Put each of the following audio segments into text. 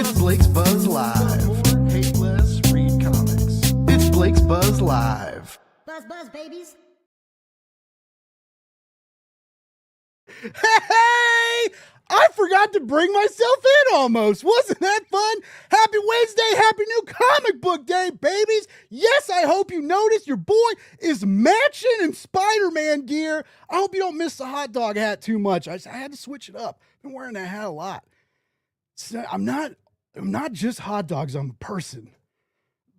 It's Blake's Buzz Live. Hate less, read comics. It's Blake's Buzz Live. Buzz, buzz, babies. Hey! I forgot to bring myself in almost. Wasn't that fun? Happy Wednesday, happy new comic book day, babies. Yes, I hope you noticed your boy is matching in Spider-Man gear. I hope you don't miss the hot dog hat too much. I had to switch it up. Been wearing that hat a lot. So I'm not just hot dogs. I'm a person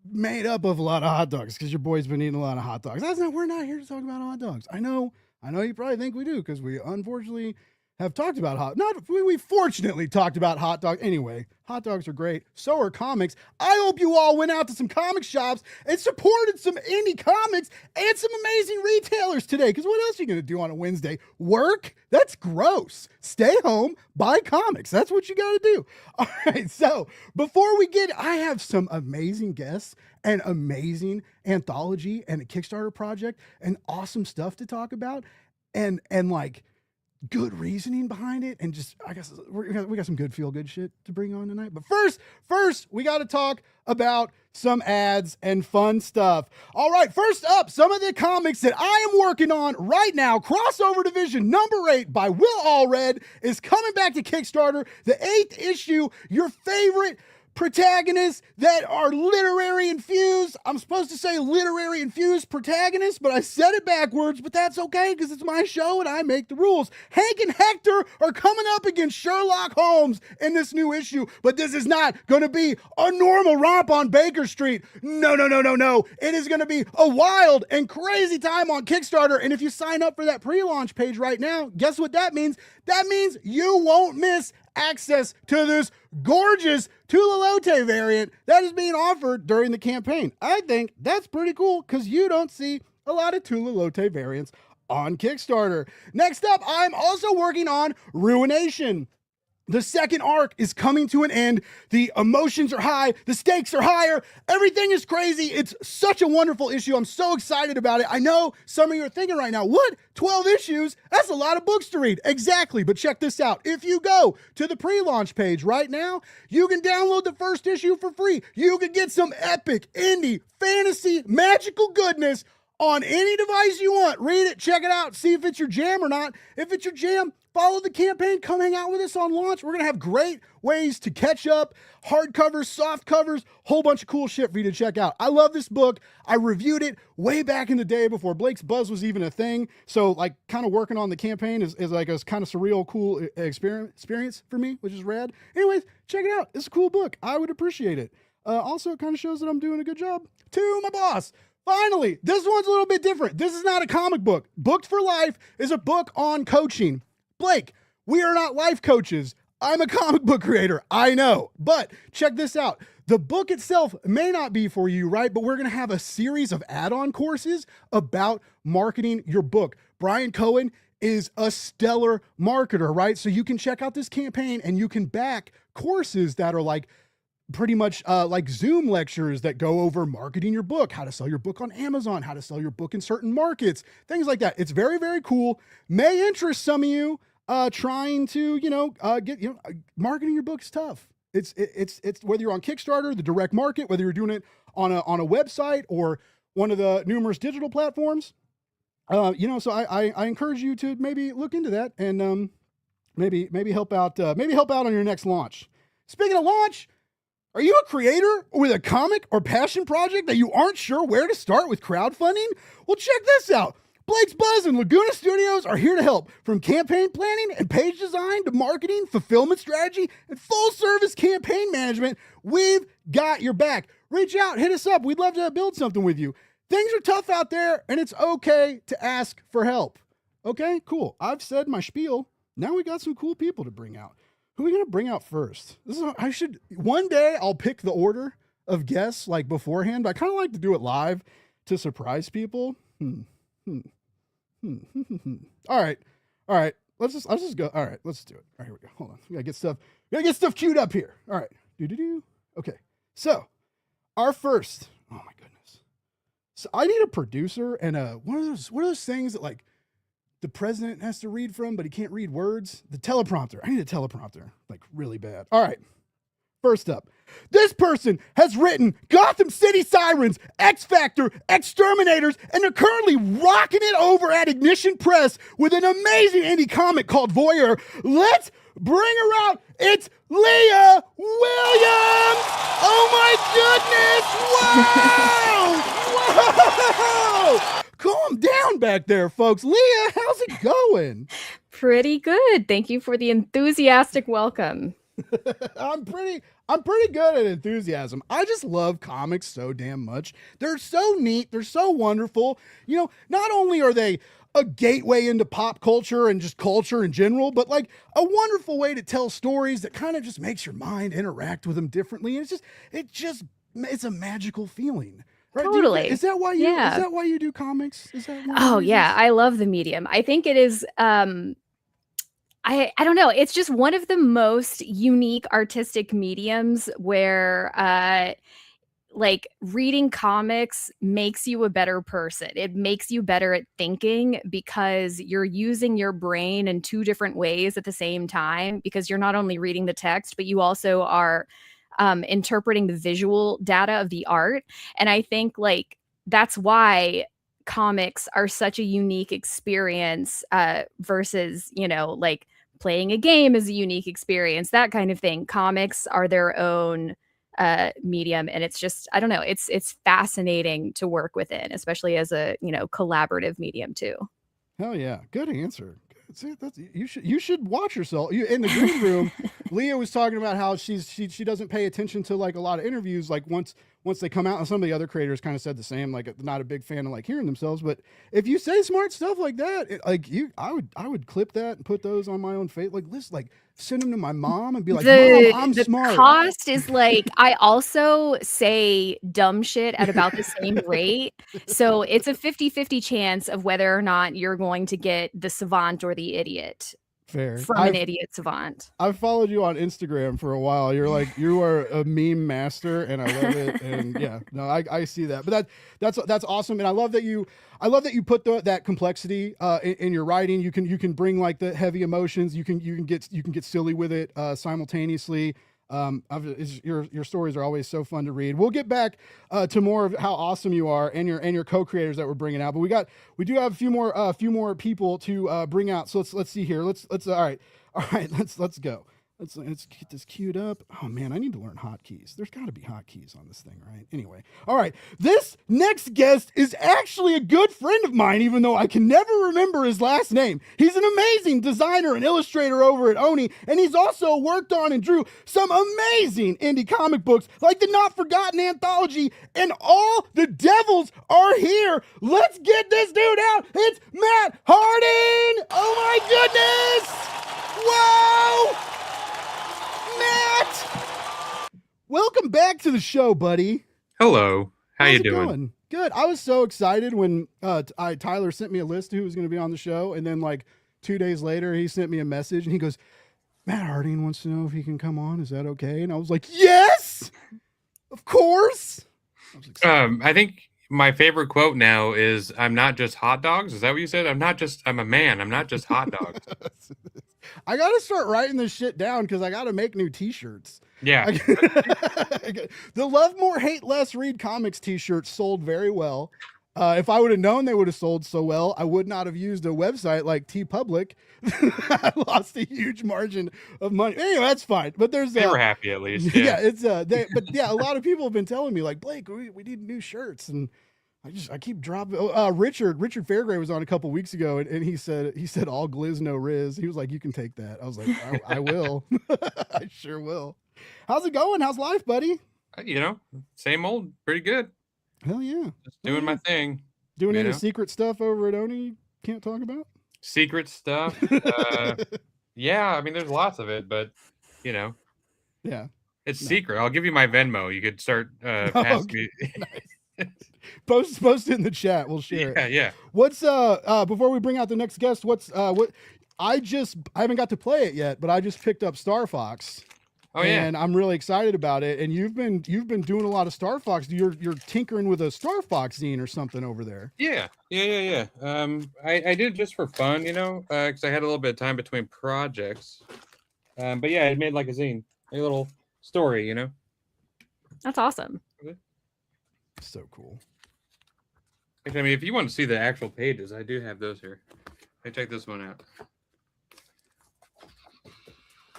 made up of a lot of hot dogs because your boy's been eating a lot of hot dogs. We're not here to talk about hot dogs. I know you probably think we do because we unfortunately have talked about we fortunately talked about hot dogs. Anyway, hot dogs are great. So are comics. I hope you all went out to some comic shops and supported some indie comics and some amazing retailers today. Because what else are you going to do on a Wednesday? Work? That's gross. Stay home, buy comics. That's what you got to do. All right. So before we I have some amazing guests and amazing anthology and a Kickstarter project and awesome stuff to talk about and like good reasoning behind it, and just I guess we got some good feel good shit to bring on tonight. But first we got to talk about some ads and fun stuff. All right, first up, some of the comics that I am working on right now. Crossover Division number 8 by Will Allred is coming back to Kickstarter. The 8th issue, your favorite protagonists that are literary infused. I'm supposed to say literary infused protagonists, but I said it backwards, but that's okay because it's my show and I make the rules. Hank and Hector are coming up against Sherlock Holmes in this new issue, but this is not going to be a normal romp on Baker Street. No. It is going to be a wild and crazy time on Kickstarter, and if you sign up for that pre-launch page right now, guess what that means? That means you won't miss access to this gorgeous Tula Lote variant that is being offered during the campaign. I think that's pretty cool because you don't see a lot of Tula Lote variants on Kickstarter. Next up, I'm also working on Ruination. The second arc is coming to an end. The emotions are high. The stakes are higher. Everything is crazy. It's such a wonderful issue. I'm so excited about it. I know some of you are thinking right now, what? 12 issues? That's a lot of books to read. Exactly. But check this out. If you go to the pre-launch page right now, you can download the first issue for free. You can get some epic, indie, fantasy, magical goodness on any device you want. Read it, check it out, see if it's your jam or not. If it's your jam, follow the campaign, come hang out with us on launch. We're going to have great ways to catch up, hardcovers, soft covers, whole bunch of cool shit for you to check out. I love this book. I reviewed it way back in the day before Blake's Buzz was even a thing. So like kind of working on the campaign is like a kind of surreal, cool experience for me, which is rad. Anyways, check it out. It's a cool book. I would appreciate it. Also, it kind of shows that I'm doing a good job to my boss. Finally, this one's a little bit different. This is not a comic book. Booked for Life is a book on coaching. Blake, we are not life coaches. I'm a comic book creator. I know. But check this out. The book itself may not be for you, right? But we're going to have a series of add-on courses about marketing your book. Brian Cohen is a stellar marketer, right? So you can check out this campaign and you can back courses that are like pretty much like Zoom lectures that go over marketing your book, how to sell your book on Amazon, how to sell your book in certain markets, things like that. It's very, very cool. May interest some of you trying to, marketing your book is tough. It's whether you're on Kickstarter, the direct market, whether you're doing it on a website or one of the numerous digital platforms. So I encourage you to maybe look into that and maybe help out on your next launch. Speaking of launch, are you a creator with a comic or passion project that you aren't sure where to start with crowdfunding? Well, check this out. Blake's Buzz and Laguna Studios are here to help. From campaign planning and page design to marketing, fulfillment strategy, and full service campaign management, we've got your back. Reach out, hit us up. We'd love to build something with you. Things are tough out there, and it's okay to ask for help. Okay, cool. I've said my spiel. Now we got some cool people to bring out. Who are we going to bring out first? One day I'll pick the order of guests like beforehand, but I kind of like to do it live to surprise people. All right. Let's just go. All right, let's do it. All right, here we go. Hold on. We gotta get stuff queued up here. All right. Okay. So our first, oh my goodness. So I need a producer and one of those things that like the president has to read from, but he can't read words. The teleprompter. I need a teleprompter, like really bad. All right. First up, this person has written Gotham City Sirens, X Factor, Exterminators, and they're currently rocking it over at Ignition Press with an amazing indie comic called Voyeur. Let's bring her out. It's Leah Williams. Oh my goodness. Whoa. Whoa. Calm down back there, folks. Leah, how's it going? Pretty good. Thank you for the enthusiastic welcome. I'm pretty good at enthusiasm. I just love comics so damn much. They're so neat. They're so wonderful. You know, not only are they a gateway into pop culture and just culture in general, but like a wonderful way to tell stories that kind of just makes your mind interact with them differently. And it's a magical feeling. Right? Totally. Is that why you do comics? Is that why? Oh yeah, I love the medium. I think it is I don't know. It's just one of the most unique artistic mediums where like reading comics makes you a better person. It makes you better at thinking because you're using your brain in two different ways at the same time, because you're not only reading the text, but you also are interpreting the visual data of the art. And I think like that's why comics are such a unique experience versus, you know, like playing a game is a unique experience, that kind of thing. Comics are their own medium, and it's just, I don't know, it's fascinating to work within, especially as a, you know, collaborative medium too. Hell yeah, good answer. See, you should watch yourself. In the green room, Leah was talking about how she doesn't pay attention to like a lot of interviews. Like once they come out, and some of the other creators kind of said the same. Like not a big fan of like hearing themselves. But if you say smart stuff like that, I would clip that and put those on my own face. Like like send them to my mom and be like, Mom, I'm smart. The cost is like, I also say dumb shit at about the same rate. So it's a 50-50 chance of whether or not you're going to get the savant or the idiot. Fair. From an idiot savant. I've followed you on Instagram for a while. You are a meme master, and I love it. And yeah, no, I see that. But that's awesome, and I love that you put that complexity in your writing. You can bring like the heavy emotions. You can get silly with it simultaneously. Your stories are always so fun to read. We'll get back to more of how awesome you are and your co-creators that we're bringing out. But we do have a few more people to bring out. So let's see here. Let's all right. Let's go. Let's get this queued up. Oh man, I need to learn hotkeys. There's got to be hotkeys on this thing, right? Anyway, all right. This next guest is actually a good friend of mine, even though I can never remember his last name. He's an amazing designer and illustrator over at Oni, and he's also worked on and drew some amazing indie comic books like the Not Forgotten anthology and All the Devils Are Here. Let's get this dude out. It's Matt Harding. Oh my goodness. Whoa. Matt, welcome back to the show, buddy. Hello. How How's you it doing? Going? Good. I was so excited when Tyler sent me a list of who was going to be on the show, and then like 2 days later, he sent me a message, and he goes, "Matt Harding wants to know if he can come on. Is that okay?" And I was like, "Yes, of course." I think my favorite quote now is, "I'm not just hot dogs." Is that what you said? I'm a man. I'm not just hot dogs. I got to start writing this shit down because I got to make new t-shirts. Yeah. The Love More, Hate Less, Read Comics t-shirts sold very well. If I would have known they would have sold so well, I would not have used a website like TeePublic. I lost a huge margin of money. Anyway, that's fine. But they were happy at least. Yeah, it's but yeah, a lot of people have been telling me like, Blake, we need new shirts, and I keep dropping. Richard Fairgray was on a couple weeks ago, and he said all glizz no riz. He was like, you can take that. I was like, I will. I sure will. How's it going? How's life, buddy? You know, same old, pretty good. Hell yeah. Just doing my thing. Doing any secret stuff over at Oni you can't talk about? Secret stuff? Yeah, I mean, there's lots of it, but, you know. Yeah. It's secret. I'll give you my Venmo. You could start passing me. Nice. Post it in the chat. We'll share it. Yeah. What's before we bring out the next guest, I haven't got to play it yet, but I just picked up Star Fox. Oh yeah. And I'm really excited about it. And you've been doing a lot of Star Fox. You're tinkering with a Star Fox zine or something over there. Yeah. I did it just for fun, you know, because I had a little bit of time between projects. But yeah, I made like a zine, a little story, you know. That's awesome. So cool. Actually, I mean, if you want to see the actual pages, I do have those here. Hey, check this one out.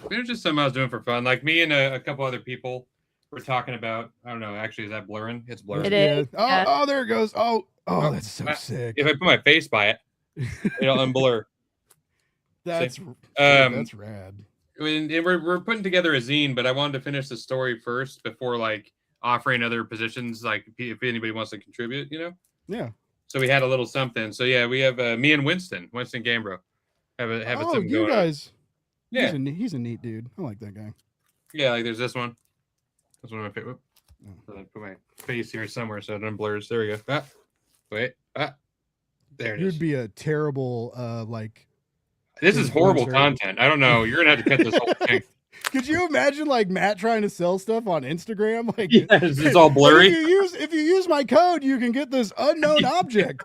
It was just something I was doing for fun. Like me and a couple other people were talking about. I don't know. Actually, is that blurring? It's blurring. It is. Oh, Yeah. oh, there it goes. Oh, that's so sick. If I put my face by it, it'll unblur. That's Um, rad. And we're putting together a zine, but I wanted to finish the story first before like offering other positions, like if anybody wants to contribute, you know. Yeah. So we had a little something. So yeah, we have me and Winston Gambro have something you going guys. on. Yeah, He's a neat dude. I like that guy. yeah. Like there's this one. That's one of my favorite. So I put my face here somewhere so it unblurs. There we go. Ah, wait. Ah, there it is. You'd be a terrible like. This is horrible influencer. content. I don't know. You're gonna have to cut this whole thing. Could you imagine like Matt trying to sell stuff on Instagram? Like, Yes, it's all blurry. If you use my code, you can get this unknown object.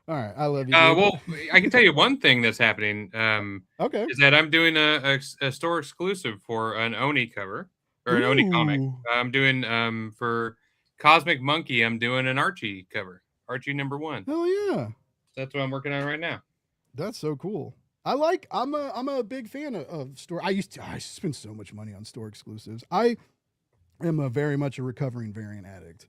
All right, I love you. Well, I can tell you one thing that's happening. Okay. Is that I'm doing a store exclusive for an Oni cover or an Oni comic. Ooh. I'm doing for Cosmic Monkey. I'm doing an Archie cover, Archie #1. Hell yeah, That's what I'm working on right now. that's so cool. I'm a big fan of store. I used to spend so much money on store exclusives. I am very much a recovering variant addict.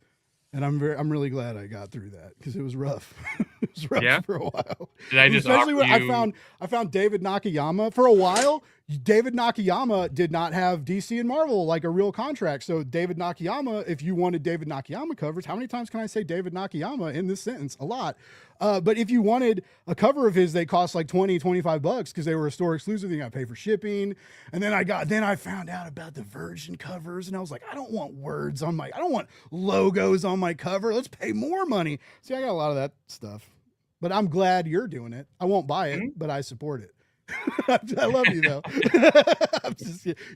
And I'm really glad I got through that because it was rough. It was rough for a while. Did I just especially offer when you... I found David Nakayama for a while. David Nakayama did not have DC and Marvel like a real contract. So David Nakayama, if you wanted David Nakayama covers, how many times can I say David Nakayama in this sentence? A lot. But if you wanted a cover of his, they cost like $20-25 because they were a store exclusive. You got to pay for shipping. And then I found out about the Virgin covers, and I was like, I don't want I don't want logos on my cover. Let's pay more money. See, I got a lot of that stuff. But I'm glad you're doing it. I won't buy it, but I support it. I love you though.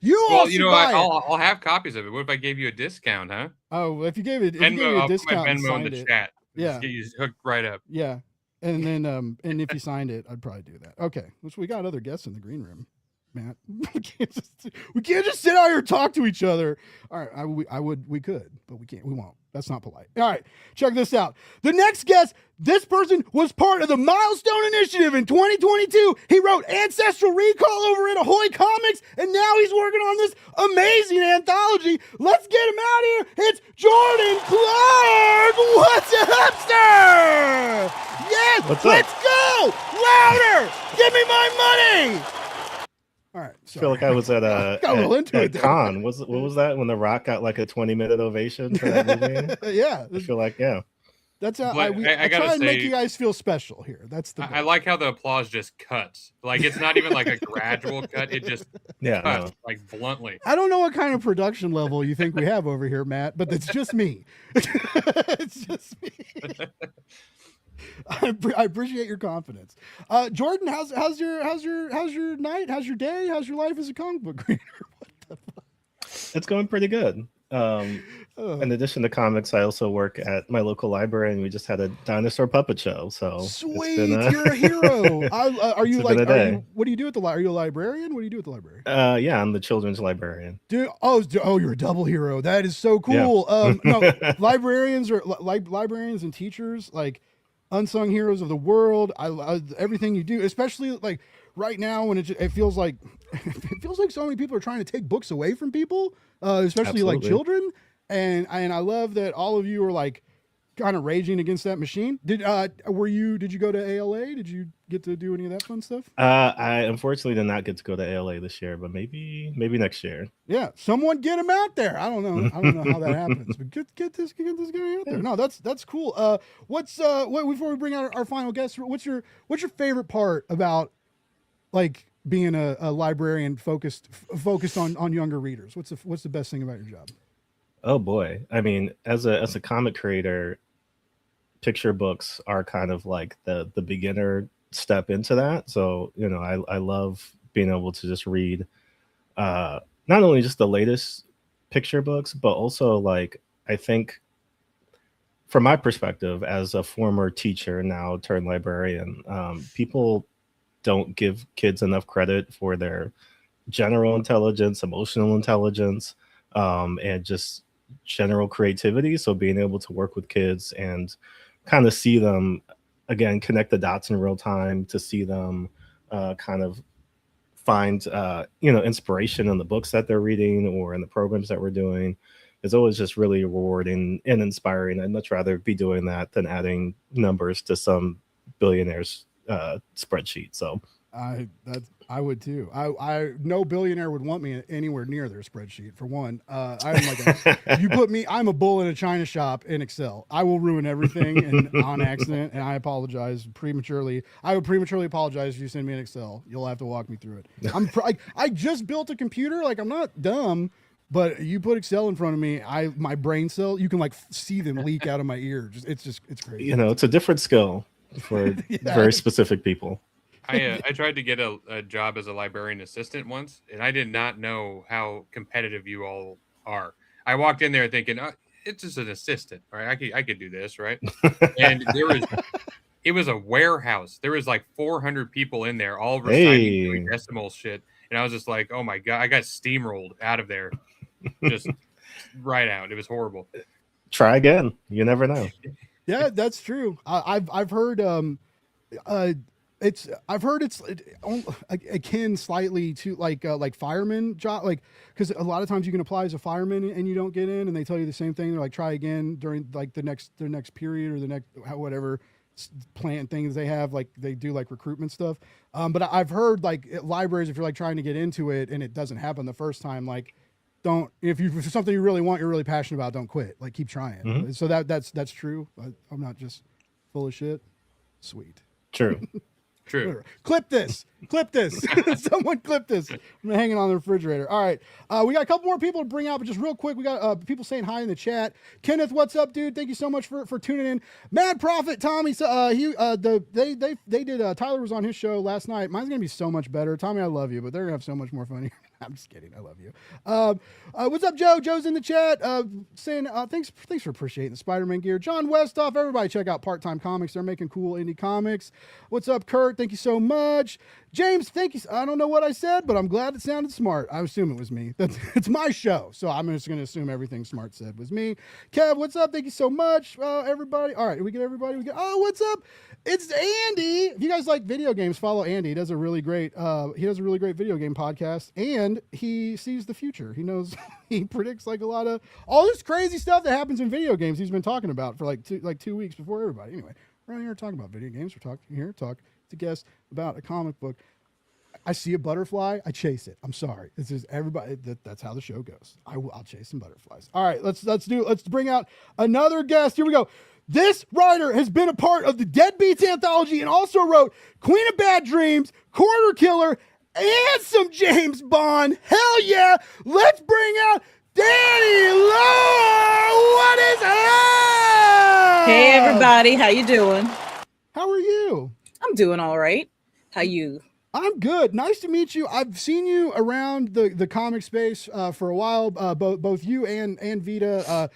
I'll have copies of it. What if I gave you a discount, huh? Oh, if you gave it, I'll a discount, put my Venmo in signed the it. chat. Yeah, Just get you hooked right up. Yeah, and then and if you signed it, I'd probably do that. Okay, which we got other guests in the green room. Matt, we can't just sit out here and talk to each other. All right, we could, but we can't. We won't. That's not polite. All right, check this out. The next guest, this person was part of the Milestone Initiative in 2022. He wrote Ancestral Recall over at Ahoy Comics, and now he's working on this amazing anthology. Let's get him out here. It's Jordan Clark. What's up, sir? Yes, let's go. Louder. Give me my money. All right. I feel like I was at a con. What was that when The Rock got like a 20-minute ovation for that movie? Yeah. I feel like, That's how I try and make you guys feel special here. That's the I like how the applause just cuts. Like it's not even like a gradual cut. It just cuts like bluntly. I don't know what kind of production level you think we have over here, Matt, but it's just me. It's just me. I appreciate your confidence, Jordan. How's your night? How's your day? How's your life as a comic book reader? What the fuck? It's going pretty good. In addition to comics, I also work at my local library, and we just had a dinosaur puppet show. So sweet, you're a hero. What do you do at the library? Are you a librarian? What do you do at the library? Yeah, I'm the children's librarian. Dude, you're a double hero. That is so cool. Yeah. No, librarians and teachers, like unsung heroes of the world. I everything you do, especially like right now when it feels like so many people are trying to take books away from people, especially like children. And I love that all of you are like kind of raging against that machine. Did you go to ALA? Did you get to do any of that fun stuff? I unfortunately did not get to go to ALA this year, but maybe next year. Yeah, someone get him out there. I don't know how that happens, but get this guy out there. No, that's cool. Before we bring out our final guest, what's your favorite part about like being a librarian focused on younger readers? What's the best thing about your job? Oh boy. I mean, as a comic creator, picture books are kind of like the beginner step into that. So, I love being able to just read not only just the latest picture books, but also like, I think from my perspective as a former teacher now turned librarian, people don't give kids enough credit for their general intelligence, emotional intelligence, and just general creativity. So being able to work with kids and kind of see them, again, connect the dots in real time, to see them kind of find inspiration in the books that they're reading or in the programs that we're doing, is always just really rewarding and inspiring. I'd much rather be doing that than adding numbers to some billionaire's spreadsheet. So I would too. I no billionaire would want me anywhere near their spreadsheet. For one, I'm like you put me. I'm a bull in a china shop in Excel. I will ruin everything and on accident. And I apologize prematurely. I would prematurely apologize if you send me an Excel. You'll have to walk me through it. I just built a computer. Like, I'm not dumb. But you put Excel in front of me, my brain cell, you can like see them leak out of my ear. It's crazy. It's a different skill for very specific people. I tried to get a job as a librarian assistant once, and I did not know how competitive you all are. I walked in there thinking, it's just an assistant, right? I could do this, right? And it was a warehouse. There was like 400 people in there, all reciting decimal shit, and I was just like, oh my god, I got steamrolled out of there. Just right out. It was horrible. Try again. You never know. Yeah, that's true. I've heard it's akin slightly to like fireman job, like, because a lot of times you can apply as a fireman and you don't get in, and they tell you the same thing. They're like, try again during like the next period or the next whatever plant things they have, like they do like recruitment stuff. But I've heard like at libraries, if you're like trying to get into it and it doesn't happen the first time, like, if it's something you really want, you're really passionate about, don't quit. Like, keep trying. Mm-hmm. So that's true. I'm not just full of shit. Sweet. True. True. Clip this. Someone clip this. I'm hanging on the refrigerator. All right. We got a couple more people to bring out, but just real quick, we got people saying hi in the chat. Kenneth, what's up, dude? Thank you so much for tuning in. Mad Prophet, Tommy, they did Tyler was on his show last night. Mine's gonna be so much better. Tommy, I love you, but they're gonna have so much more fun here. I'm just kidding. I love you. What's up, Joe? Joe's in the chat saying thanks for appreciating the Spider-Man gear. John Westoff, everybody check out Part Time Comics. They're making cool indie comics. What's up, Kurt? Thank you so much. James, thank you. I don't know what I said, but I'm glad it sounded smart. I assume it was me. It's my show, so I'm just going to assume everything Smart said was me. Kev, what's up? Thank you so much, everybody. All right, did we get everybody? What's up? It's Andy. If you guys like video games, follow Andy. He does a really great video game podcast, and he sees the future. He knows, he predicts like a lot of all this crazy stuff that happens in video games. He's been talking about for like 2 weeks before everybody. Anyway, we're not here talking about video games. We're talking here talk to guests about a comic book. I see a butterfly, I chase it. I'm sorry. This is everybody. That's how the show goes. I'll chase some butterflies. All right, let's bring out another guest. Here we go. This writer has been a part of the Deadbeats anthology and also wrote Queen of Bad Dreams, Quarter Killer, and some James Bond. Hell yeah! Let's bring out Danny Lowe. What is up? Hey everybody, how you doing? How are you? I'm doing all right. How you? I'm good. Nice to meet you. I've seen you around the comic space for a while. Both you and Vita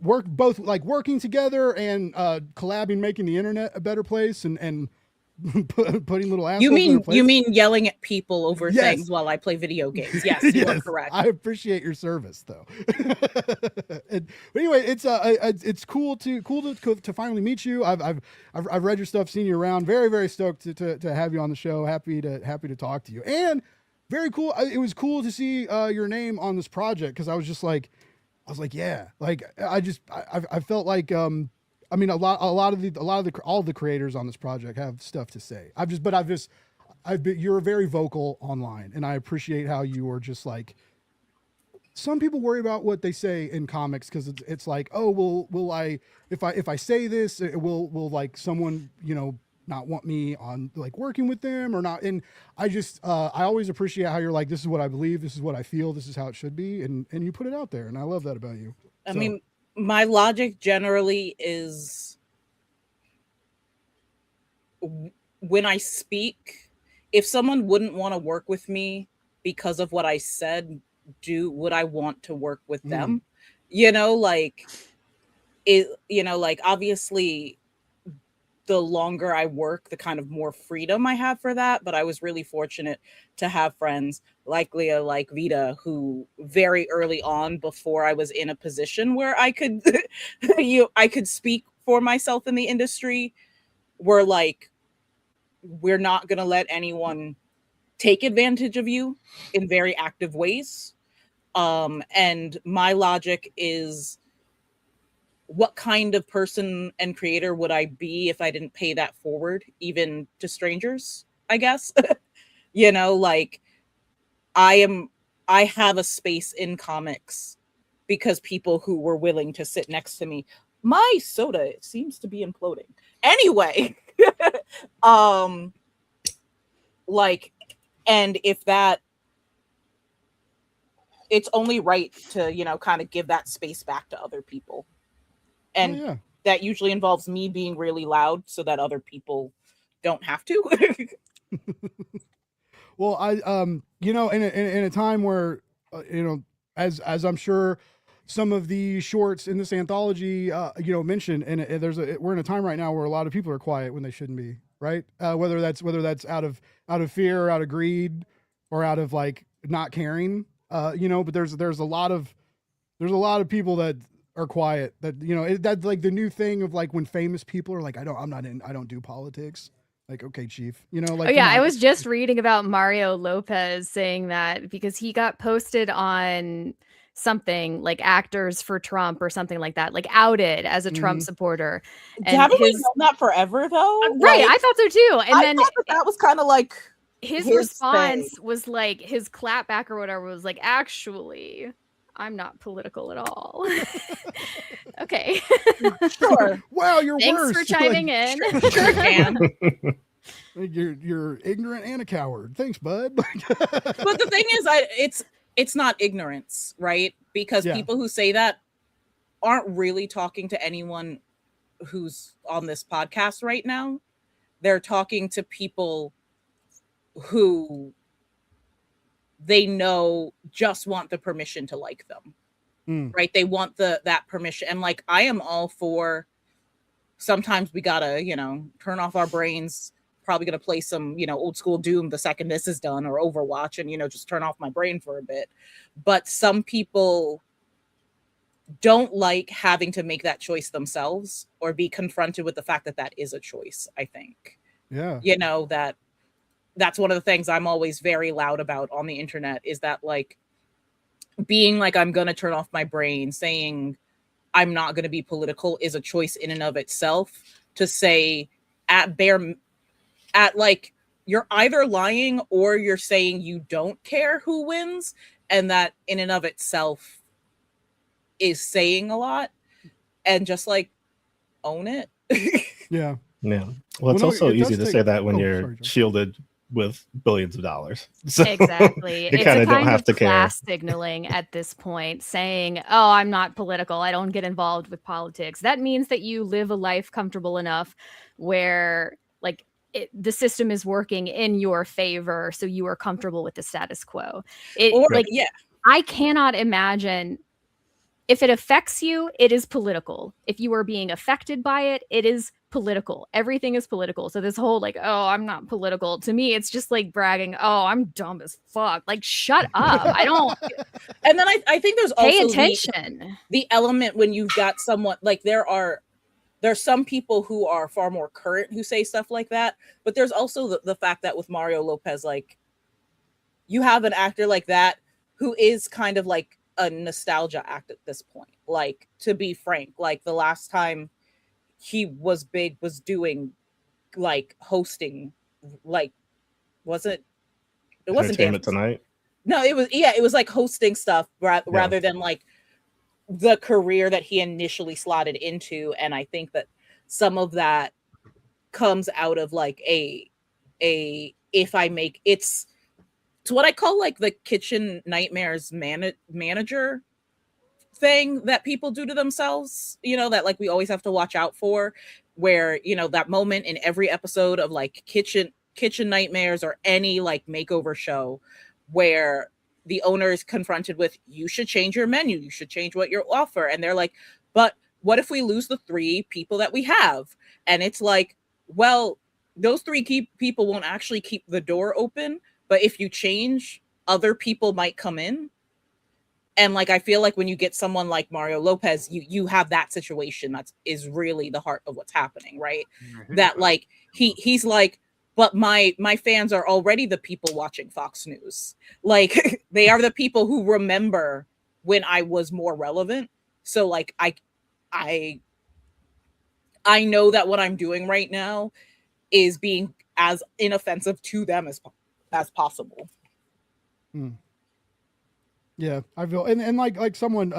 working together and collabing, making the internet a better place and putting little assholes You mean yelling at people over Yes. things while I play video games? Yes, you are correct. I appreciate your service, though. But anyway, it's cool to finally meet you. I've read your stuff, seen you around. Very, very stoked to have you on the show. Happy to talk to you. And very cool. It was cool to see your name on this project, because I was like, yeah, like I felt like I mean, all the creators on this project have stuff to say. You're very vocal online, and I appreciate how you are just like, some people worry about what they say in comics, because it's like, oh, will I, if I say this, will like someone, not want me on like working with them or not. And I always appreciate how you're like, this is what I believe, this is what I feel, this is how it should be. And you put it out there. And I love that about you. I mean, my logic generally is, when I speak, if someone wouldn't want to work with me because of what I said, would I want to work with them? Obviously the longer I work, the kind of more freedom I have for that. But I was really fortunate to have friends like Leah, like Vita, who very early on, before I was in a position where I could, I could speak for myself in the industry, were like, we're not going to let anyone take advantage of you in very active ways. And my logic is, what kind of person and creator would I be if I didn't pay that forward, even to strangers, I guess? Like I have a space in comics because people who were willing to sit next to me. My soda, it seems to be imploding. Anyway, like, and if that, it's only right to, kind of give that space back to other people. And that usually involves me being really loud so that other people don't have to. Well, in a time where, as I'm sure some of the shorts in this anthology, mentioned, and we're in a time right now where a lot of people are quiet when they shouldn't be, right? Whether that's out of fear, or out of greed, or out of like not caring, but there's a lot of people that are quiet, that that's like the new thing of like when famous people are like, I don't do politics. Like, okay, chief, like, oh yeah, I was just reading about Mario Lopez saying that because he got posted on something like Actors for Trump or something like that, like outed as a Trump supporter. And haven't we known that forever though? Right, like, I thought so too. And I thought that was kind of like his response was like, his clapback or whatever was like, actually, I'm not political at all. Okay. Sure. Wow, you're Thanks worse. for chiming in. Sure can. You're ignorant and a coward. Thanks, bud. But the thing is, it's not ignorance, right? Because people who say that aren't really talking to anyone who's on this podcast right now. They're talking to people who they know just want the permission to like them, right? They want that permission. And like, I am all for, sometimes we gotta, turn off our brains, probably gonna play some, old school Doom the second this is done, or Overwatch, and, just turn off my brain for a bit. But some people don't like having to make that choice themselves or be confronted with the fact that that is a choice, I think. Yeah. That's one of the things I'm always very loud about on the internet, is that like being like, I'm going to turn off my brain, saying I'm not going to be political is a choice in and of itself. To say like, you're either lying or you're saying you don't care who wins. And that in and of itself is saying a lot, and just like own it. Yeah. Yeah. Well, it's also easy to say that when you're shielded with billions of dollars. So exactly. You kind of don't have to class care. signaling at this point, saying, oh, I'm not political, I don't get involved with politics. That means that you live a life comfortable enough where like the system is working in your favor, so you are comfortable with the status quo. I cannot imagine, if it affects you, it is political. If you are being affected by it, it is political. Everything is political. So this whole like, oh, I'm not political, to me, it's just like bragging, oh, I'm dumb as fuck. Like, shut up. I don't. And then I think there's also pay attention. The element when you've got someone like, there's some people who are far more current who say stuff like that. But there's also the fact that with Mario Lopez, like, you have an actor like that who is kind of like a nostalgia act at this point. Like, to be frank, like the last time he was big was doing like hosting, like, it wasn't Entertainment Tonight. No, it was like hosting stuff rather than like the career that he initially slotted into. And I think that some of that comes out of like it's what I call like the kitchen nightmares manager thing that people do to themselves, that like we always have to watch out for, where, that moment in every episode of like kitchen nightmares or any like makeover show where the owner is confronted with, you should change your menu, you should change what you offer. And they're like, but what if we lose the 3 people that we have? And it's like, well, those three people won't actually keep the door open, but if you change, other people might come in. And like, I feel like when you get someone like Mario Lopez, you have that situation is really the heart of what's happening, right? That like he's like, but my fans are already the people watching Fox News. Like they are the people who remember when I was more relevant. So like I know that what I'm doing right now is being as inoffensive to them as possible. Yeah, I feel and like someone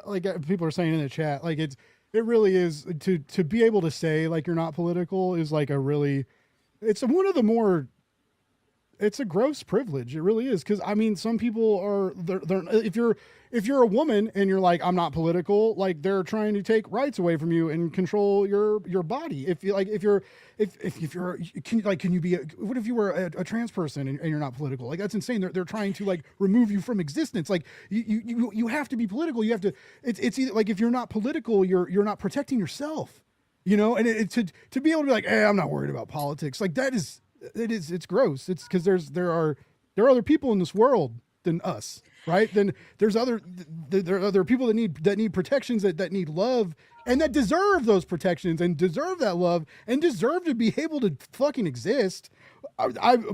like people are saying in the chat, like it really is to be able to say like you're not political is like it's one of the more, it's a gross privilege. It really is. Cause I mean, some people are, if you're a woman and you're like, I'm not political, like they're trying to take rights away from you and control your body. If you can you be, what if you were a trans person and you're not political? Like that's insane. They're trying to like remove you from existence. Like you have to be political. You have to, it's either like, if you're not political, you're not protecting yourself, you know? And to be able to be like, hey, I'm not worried about politics. Like it's gross. It's because there are other people in this world than us, right? Then there are other people that need protections, that need love, and that deserve those protections and deserve that love and deserve to be able to fucking exist.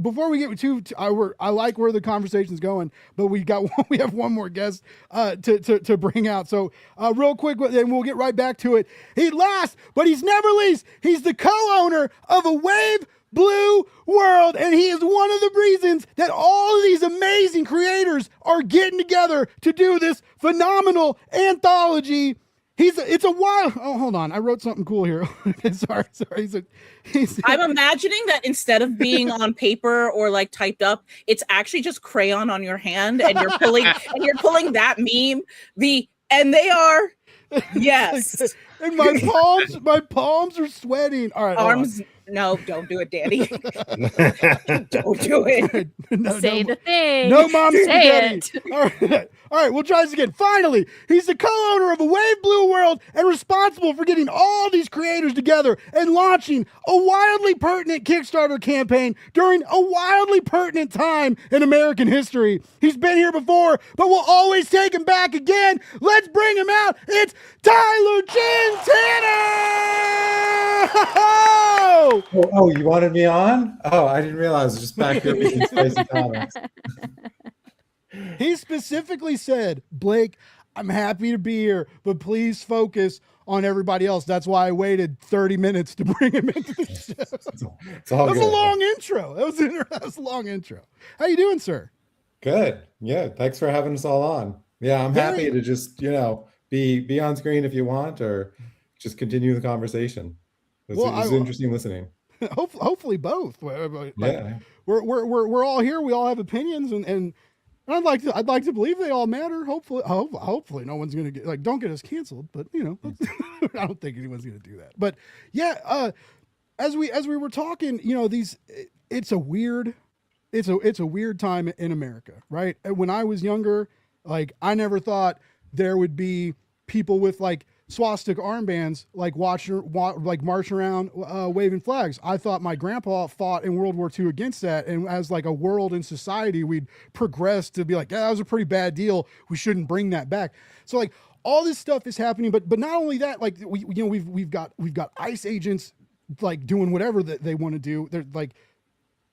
Before we get I like where the conversation's going, but we have one more guest to bring out. So real quick, and we'll get right back to it. Last, but he's never least. He's the co-owner of A Wave Blue World, and he is one of the reasons that all of these amazing creators are getting together to do this phenomenal anthology. It's a wild. Oh, hold on. I wrote something cool here. sorry. I'm imagining that instead of being on paper or like typed up, it's actually just crayon on your hand, and you're pulling that meme. And they are, yes. And my palms are sweating. All right, arms. No, don't do it, Danny. Don't do it. Say the thing. No mom Say spaghetti. All right, we'll try this again. Finally, he's the co-owner of A Wave Blue World and responsible for getting all these creators together and launching a wildly pertinent Kickstarter campaign during a wildly pertinent time in American history. He's been here before, but we'll always take him back again. Let's bring him out. It's Tyler Gentino! Oh, you wanted me on? Oh, I didn't realize. I was just back here making spicy comments. He specifically said, Blake, I'm happy to be here, but please focus on everybody else. That's why I waited 30 minutes to bring him into the show. It's all that was good. a long intro. That was a long intro. How you doing, sir? Good. Yeah, thanks for having us all on. Yeah, I'm happy to just, be on screen if you want, or just continue the conversation. It's interesting listening. Hopefully both. Yeah. We're all here. We all have opinions, and I'd like to believe they all matter. Hopefully no one's gonna don't get us canceled. But I don't think anyone's gonna do that. But yeah, as we were talking, it's a weird time in America, right? When I was younger, I never thought there would be people with swastika armbands marching around waving flags. I thought my grandpa fought in World War II against that, and as a world and society, we'd progress to be that was a pretty bad deal. We shouldn't bring that back. So all this stuff is happening, but not only that, we've got ICE agents doing whatever that they want to do. They're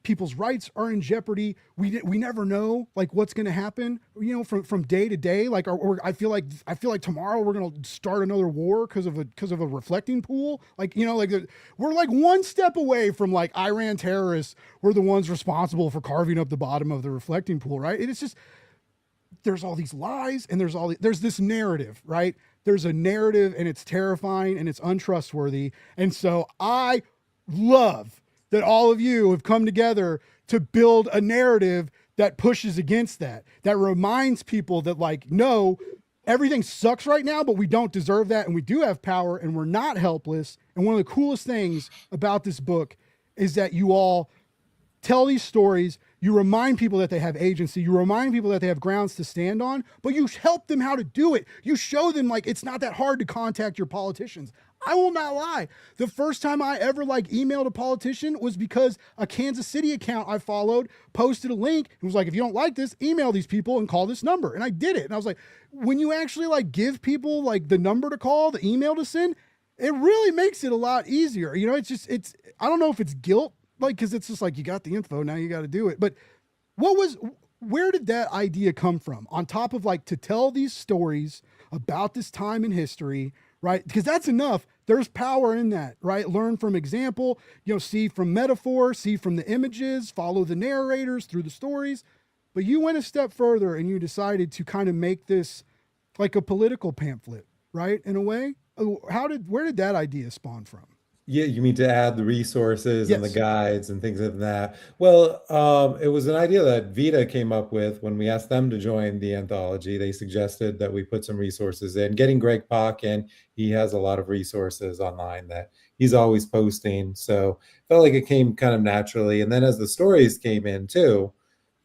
people's rights are in jeopardy. We never know what's going to happen, from day to day. I feel like tomorrow we're going to start another war because of a reflecting pool. We're one step away from Iran terrorists were the ones responsible for carving up the bottom of the reflecting pool, right? And it's just, there's all these lies and there's this narrative, right? There's a narrative, and it's terrifying and it's untrustworthy. And so I love that all of you have come together to build a narrative that pushes against that reminds people that no, everything sucks right now, but we don't deserve that. And we do have power, and we're not helpless. And one of the coolest things about this book is that you all tell these stories. You remind people that they have agency. You remind people that they have grounds to stand on, but you help them how to do it. You show them it's not that hard to contact your politicians. I will not lie. The first time I ever like emailed a politician was because a Kansas City account I followed posted a link and was like, if you don't like this, email these people and call this number. And I did it. And I was like, when you actually like give people like the number to call, the email to send, it really makes it a lot easier. You know, it's I don't know if it's guilt, like, cause it's just like, you got the info, now you got to do it. But where did that idea come from? On top of like to tell these stories about this time in history, right? Because that's enough. There's power in that, right? Learn from example, you know, see from metaphor, see from the images, follow the narrators through the stories. But you went a step further and you decided to kind of make this like a political pamphlet, right? In a way. Where did that idea spawn from? Yeah, you mean to add the resources and the Yes. guides and things like that. Well, it was an idea that Vita came up with when we asked them to join the anthology. They suggested that we put some resources in. Getting Greg Pak in, he has a lot of resources online that he's always posting. So felt like it came kind of naturally. And then as the stories came in too,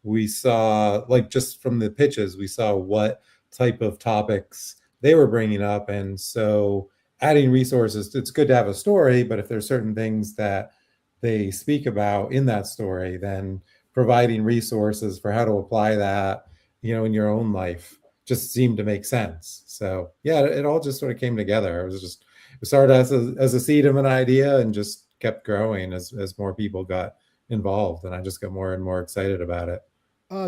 we saw, like, just from the pitches, we saw what type of topics they were bringing up. And so adding resources, it's good to have a story, but if there's certain things that they speak about in that story, then providing resources for how to apply that, you know, in your own life just seemed to make sense. So yeah, it all just sort of came together. It started as a seed of an idea and just kept growing as more people got involved, and I just got more and more excited about it.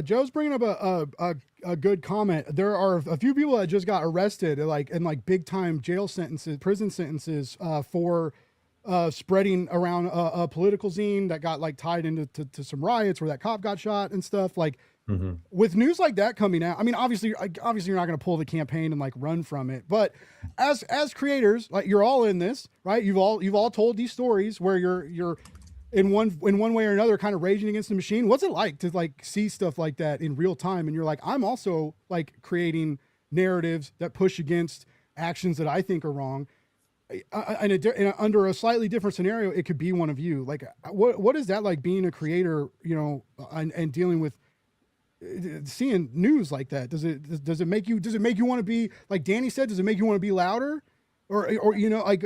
Joe's bringing up a good comment. There are a few people that just got arrested, like in like big time jail sentences, prison sentences, for spreading around a political zine that got like tied into to some riots where that cop got shot and stuff. Like with news like that coming out, I mean, obviously you're not going to pull the campaign and like run from it, but as creators, like you're all in this, right? You've all told these stories where you're in one way or another kind of raging against the machine. What's it like to like see stuff like that in real time? And you're like, I'm also like creating narratives that push against actions that I think are wrong. And under a slightly different scenario, it could be one of you. Like, what is that like being a creator, you know, and dealing with seeing news like that? Does it make you want to be, like Danny said, does it make you want to be louder? Or you know, like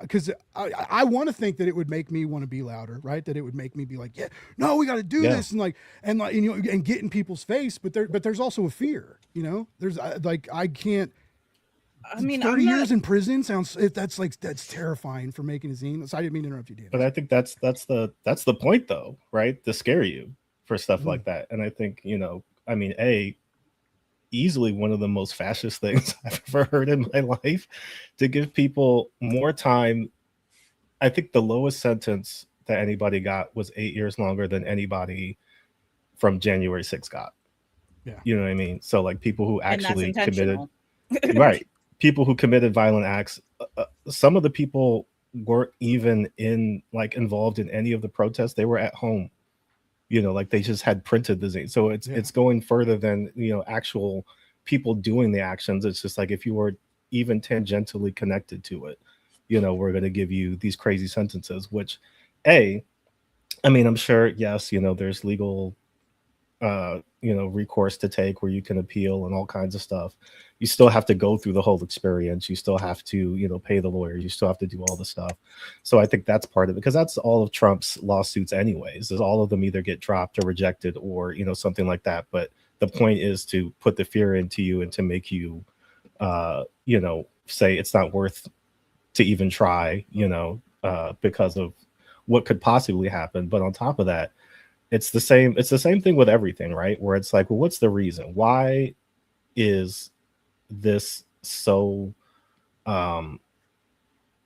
because I want to think that it would make me want to be louder, right? That it would make me be like, yeah, no, we got to do this, and like you know, and get in people's face. But there's also a fear, you know. There's like I can't. I mean, 30 years in prison sounds that's terrifying for making a zine. So I didn't mean to interrupt you, Dan. But I think that's the point, though, right? To scare you for stuff like that. And I think, you know, I mean, easily one of the most fascist things I've ever heard in my life, to give people more time. I think the lowest sentence that anybody got was 8 years longer than anybody from January 6th got. Yeah. You know what I mean? So like people who actually committed, right. People who committed violent acts. Some of the people weren't even involved in any of the protests. They were at home. You know, like they just had printed the zine. So it's going further than, you know, actual people doing the actions. It's just like, if you were even tangentially connected to it, you know, we're going to give you these crazy sentences, which I mean, I'm sure, yes, you know, there's legal, you know, recourse to take where you can appeal and all kinds of stuff. You still have to go through the whole experience. You still have to, you know, pay the lawyers. You still have to do all the stuff. So I think that's part of it, because that's all of Trump's lawsuits anyways, is all of them either get dropped or rejected or, you know, something like that. But the point is to put the fear into you and to make you, you know, say it's not worth to even try, you know, because of what could possibly happen. But on top of that, it's the same thing with everything, right? Where it's like, well, what's the reason? Why is this so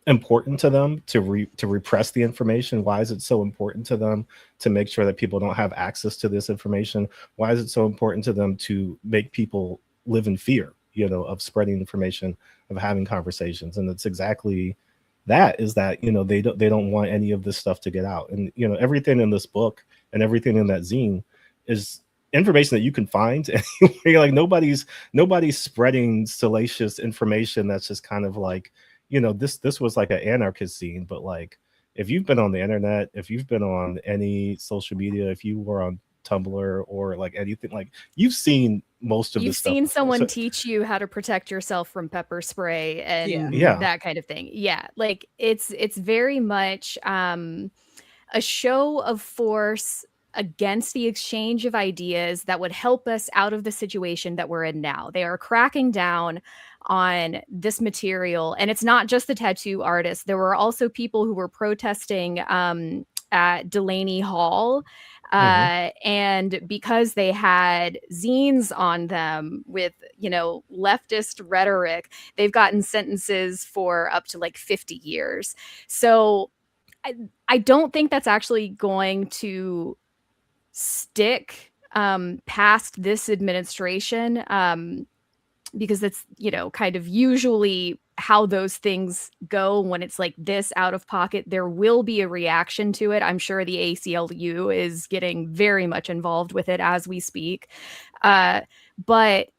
important to them to repress the information? Why is it so important to them to make sure that people don't have access to this information? Why is it so important to them to make people live in fear, you know, of spreading information, of having conversations? And it's exactly that, is that, you know, they don't want any of this stuff to get out. And, you know, everything in this book and everything in that zine is information that you can find. Like nobody's spreading salacious information that's just kind of like, you know, this was like an anarchist scene. But like, if you've been on the internet, if you've been on any social media, if you were on Tumblr or like anything, like you've seen most of You've this stuff seen before. someone So- teach you how to protect yourself from pepper spray and Yeah. that kind of thing. Yeah, like it's very much a show of force against the exchange of ideas that would help us out of the situation that we're in now. They are cracking down on this material, and it's not just the tattoo artists. There were also people who were protesting at Delaney Hall. And because they had zines on them with, you know, leftist rhetoric, they've gotten sentences for up to like 50 years. So I don't think that's actually going to stick past this administration, because that's, you know, kind of usually how those things go when it's like this out of pocket. There will be a reaction to it. I'm sure the ACLU is getting very much involved with it as we speak. But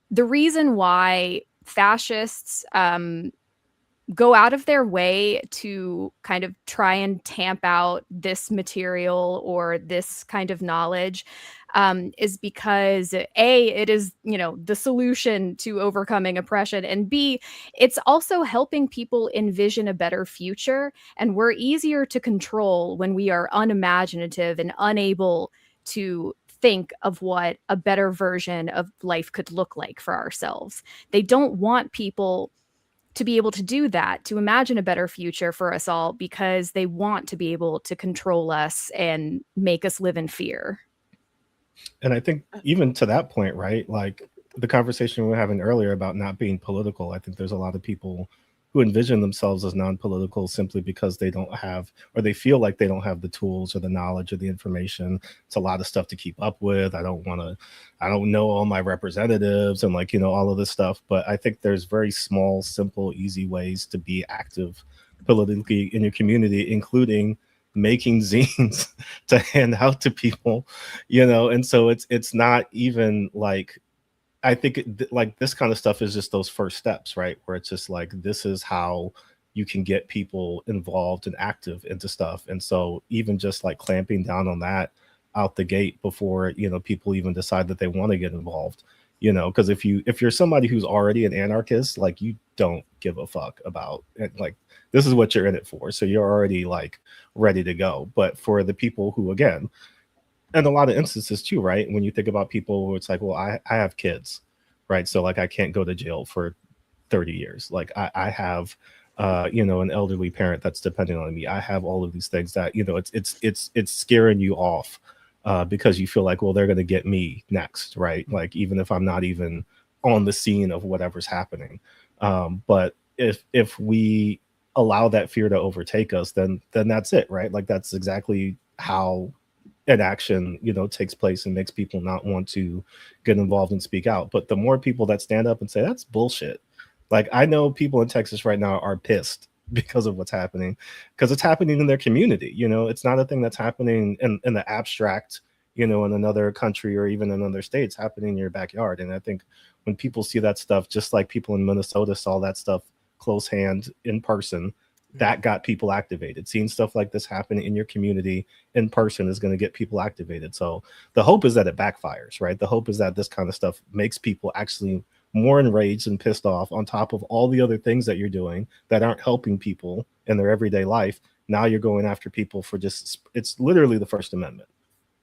the reason why fascists go out of their way to kind of try and tamp out this material or this kind of knowledge is because A, it is, you know, the solution to overcoming oppression, and B, it's also helping people envision a better future. And we're easier to control when we are unimaginative and unable to think of what a better version of life could look like for ourselves. They don't want people to be able to do that, to imagine a better future for us all, because they want to be able to control us and make us live in fear. And I think even to that point, right? Like the conversation we were having earlier about not being political, I think there's a lot of people who envision themselves as non-political simply because they don't have, or they feel like they don't have the tools or the knowledge or the information. It's a lot of stuff to keep up with. I don't know all my representatives and like, you know, all of this stuff. But I think there's very small, simple, easy ways to be active politically in your community, including making zines to hand out to people, you know. And so it's not even like, I think like this kind of stuff is just those first steps, right? Where it's just like, this is how you can get people involved and active into stuff. And so even just like clamping down on that out the gate before, you know, people even decide that they want to get involved, you know, because if you're somebody who's already an anarchist, like you don't give a fuck about it, like this is what you're in it for. So you're already like ready to go. But for the people who, again, and a lot of instances too, right? When you think about people who it's like, well, I have kids, right? So like I can't go to jail for 30 years. Like I have, you know, an elderly parent that's depending on me. I have all of these things that, you know, it's scaring you off because you feel like, well, they're going to get me next, right? Like even if I'm not even on the scene of whatever's happening. But if we allow that fear to overtake us, then that's it, right? Like that's exactly how an action, you know, takes place and makes people not want to get involved and speak out. But the more people that stand up and say that's bullshit, like I know people in Texas right now are pissed because of what's happening, because it's happening in their community. You know, it's not a thing that's happening in the abstract, you know, in another country or even in another state. It's happening in your backyard. And I think when people see that stuff, just like people in Minnesota saw that stuff close hand in person, that got people activated. Seeing stuff like this happen in your community in person is going to get people activated. So the hope is that it backfires, right? The hope is that this kind of stuff makes people actually more enraged and pissed off on top of all the other things that you're doing that aren't helping people in their everyday life. Now you're going after people for just, it's literally the First Amendment.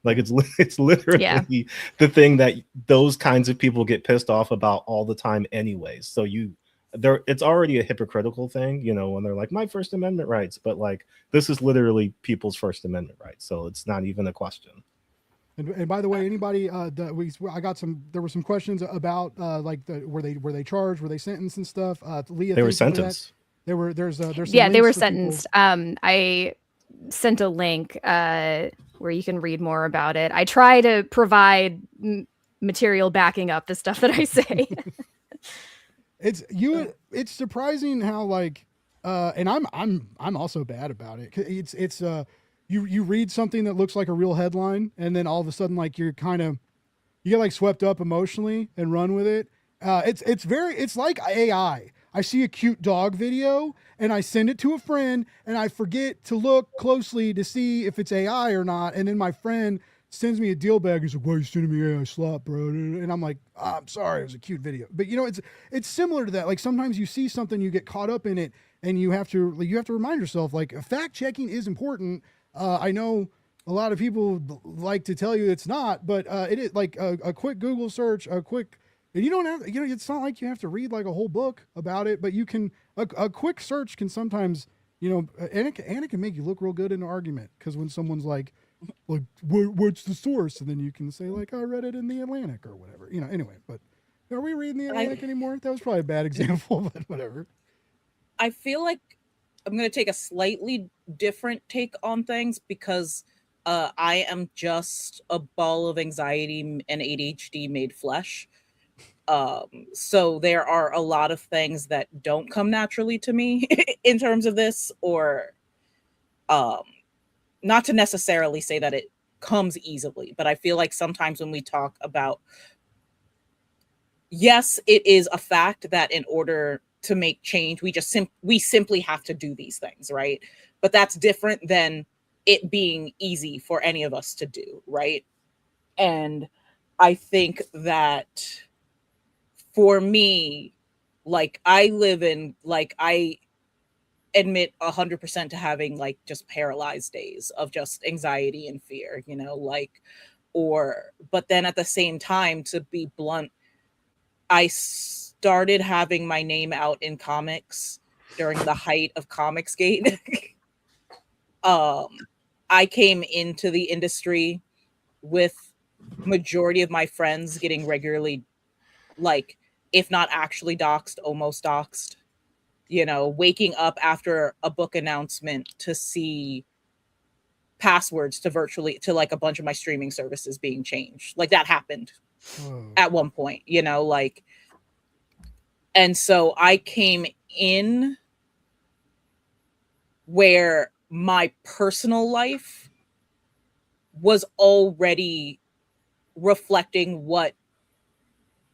Like it's literally the thing that those kinds of people get pissed off about all the time anyways. So it's already a hypocritical thing, you know, when they're like, my First Amendment rights, but like this is literally people's First Amendment rights, so it's not even a question. And by the way, anybody there were some questions about like were they charged, were they sentenced and stuff? Leah, they were sentenced. There's some they were links for sentenced. people. I sent a link where you can read more about it. I try to provide material backing up the stuff that I say. It's surprising how like and I'm also bad about it. It's you read something that looks like a real headline and then all of a sudden like you get like swept up emotionally and run with it. It's like AI. I see a cute dog video and I send it to a friend and I forget to look closely to see if it's AI or not, and then my friend sends me a deal bag. He's like, "Why are you sending me AI slop, bro?" And I'm like, "I'm sorry, it was a cute video." But you know, it's similar to that. Like sometimes you see something, you get caught up in it, and you have to remind yourself, like, fact checking is important. I know a lot of people like to tell you it's not, but it is. Like a quick Google search, and you don't have, you know, it's not like you have to read like a whole book about it, but you can, a quick search can sometimes, you know, and it can make you look real good in an argument, because when someone's like, what's the source? And then you can say, like, I read it in the Atlantic or whatever, you know. Anyway, but are we reading the Atlantic anymore? That was probably a bad example, but whatever. I feel like I'm going to take a slightly different take on things, because I am just a ball of anxiety and ADHD made flesh. So there are a lot of things that don't come naturally to me in terms of this, or not to necessarily say that it comes easily, but I feel like sometimes when we talk about, yes, it is a fact that in order to make change, we simply have to do these things, right? But that's different than it being easy for any of us to do, right? And I think that for me, like, I admit 100% to having like just paralyzed days of just anxiety and fear, you know, like, but then at the same time, to be blunt, I started having my name out in comics during the height of Comicsgate. I came into the industry with majority of my friends getting regularly, like, if not actually doxxed, almost doxxed. You know, waking up after a book announcement to see passwords to like a bunch of my streaming services being changed. Like, that happened at one point, you know, like, and so I came in where my personal life was already reflecting what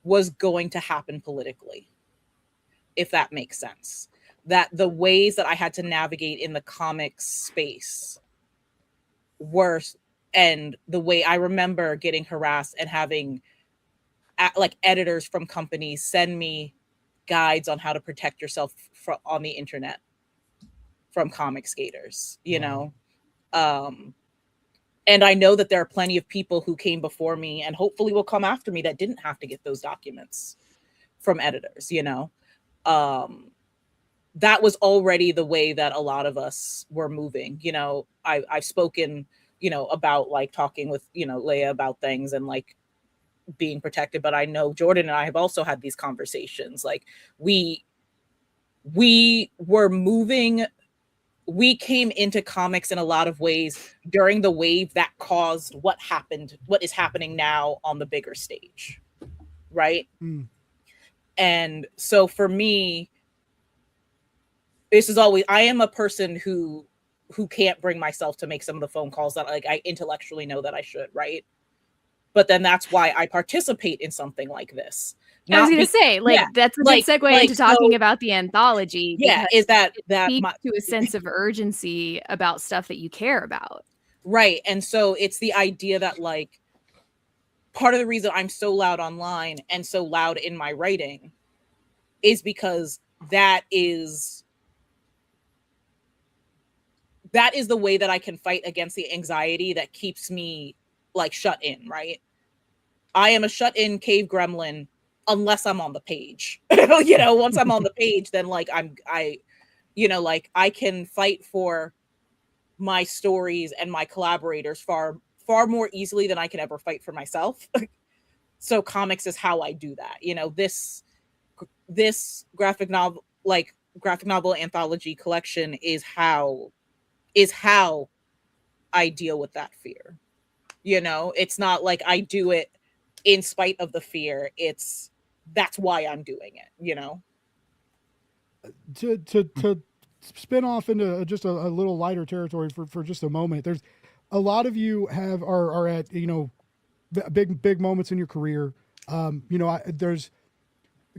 was going to happen politically, if that makes sense. That the ways that I had to navigate in the comics space were, and the way I remember getting harassed and having like editors from companies send me guides on how to protect yourself on the internet from comic skaters, you know. And I know that there are plenty of people who came before me and hopefully will come after me that didn't have to get those documents from editors, you know. That was already the way that a lot of us were moving. You know, I've spoken, you know, about like talking with, you know, Leia about things and like being protected, but I know Jordan and I have also had these conversations. Like, we were moving, we came into comics in a lot of ways during the wave that caused what is happening now on the bigger stage, right? And so for me, this is always, I am a person who can't bring myself to make some of the phone calls that like I intellectually know that I should, right? But then that's why I participate in something like this. I was going to say, like, that's a good segue into talking about the anthology. Yeah, is that speaks to a sense of urgency about stuff that you care about. Right. And so it's the idea that, like, part of the reason I'm so loud online and so loud in my writing is because that is the way that I can fight against the anxiety that keeps me like shut in, right? I am a shut in cave gremlin unless I'm on the page. You know, once I'm on the page, then like I you know, like I can fight for my stories and my collaborators far more easily than I can ever fight for myself. So comics is how I do that. You know, this graphic novel anthology collection is how I deal with that fear. You know, it's not like I do it in spite of the fear. That's why I'm doing it, you know. To spin off into just a little lighter territory for just a moment. There's a lot of you are at, you know, big moments in your career. You know, there's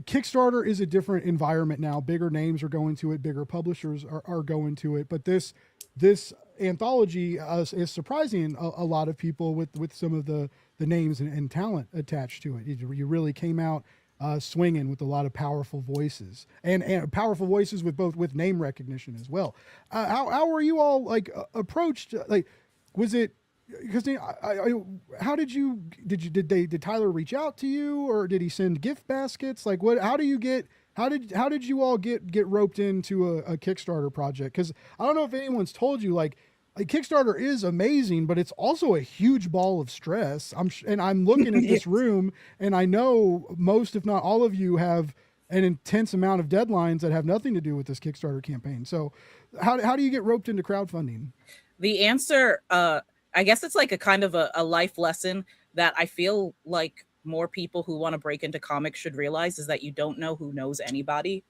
Kickstarter is a different environment now. Bigger names are going to it. Bigger publishers are going to it. But this anthology is surprising a lot of people with some of the names and talent attached to it. You really came out swinging with a lot of powerful voices and powerful voices with name recognition as well. How were you all like approached? Like, was it because how did Tyler reach out to you, or did he send gift baskets? Like, what? How did you all get roped into a Kickstarter project? Because I don't know if anyone's told you, like Kickstarter is amazing, but it's also a huge ball of stress. I'm looking at this room, and I know most, if not all of you, have an intense amount of deadlines that have nothing to do with this Kickstarter campaign. So, how do you get roped into crowdfunding? The answer, I guess it's like a kind of a life lesson that I feel like more people who want to break into comics should realize, is that you don't know who knows anybody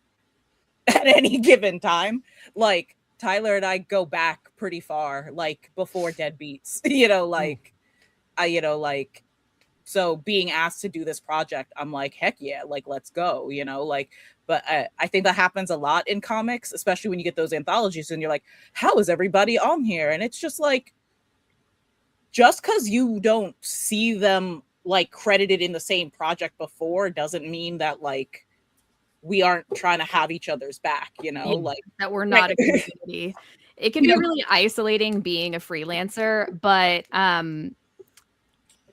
at any given time. Like, Tyler and I go back pretty far, like before Deadbeats, so being asked to do this project, I'm like, heck yeah, like, let's go, but I think that happens a lot in comics, especially when you get those anthologies and you're like, how is everybody on here? And it's just like, just because you don't see them like credited in the same project before doesn't mean that like we aren't trying to have each other's back, like that we're not a community. It can be really isolating being a freelancer, but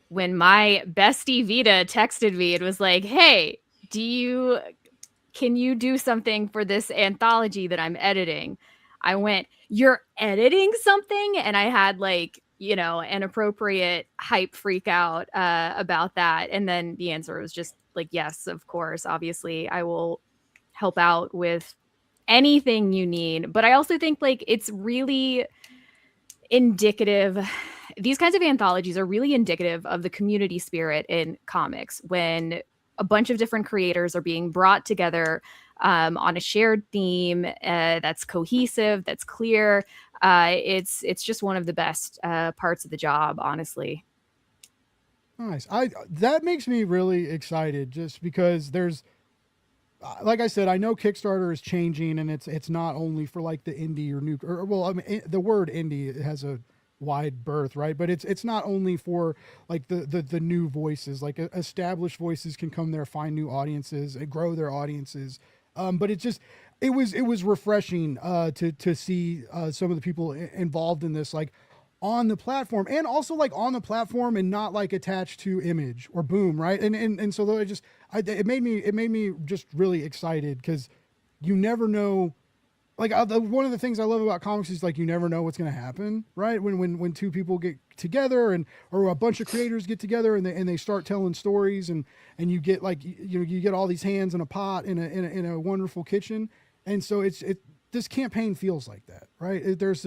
when my bestie Vita texted me, it was like, hey, can you do something for this anthology that I'm editing? I went, you're editing something? And I had like, an appropriate hype freak out about that. And then the answer was just like, yes, of course, obviously I will help out with anything you need. But I also think like it's really indicative. These kinds of anthologies are really indicative of the community spirit in comics, when a bunch of different creators are being brought together on a shared theme that's cohesive, that's clear. It's just one of the best parts of the job, honestly. Nice. That makes me really excited, just because there's, like I said, I know Kickstarter is changing, and it's not only for like the indie or new, or well, I mean, the word indie has a wide berth, right? But it's not only for like the new voices. Like established voices can come there, find new audiences, and grow their audiences. But it was refreshing to see some of the people involved in this, like on the platform, and also like on the platform and not like attached to Image or Boom, right? And so it made me just really excited, because you never know. Like one of the things I love about comics is like you never know what's going to happen, right? When two people get together or a bunch of creators get together and they start telling stories, and you get like you get all these hands in a pot in a wonderful kitchen. And so this campaign feels like that, right? There's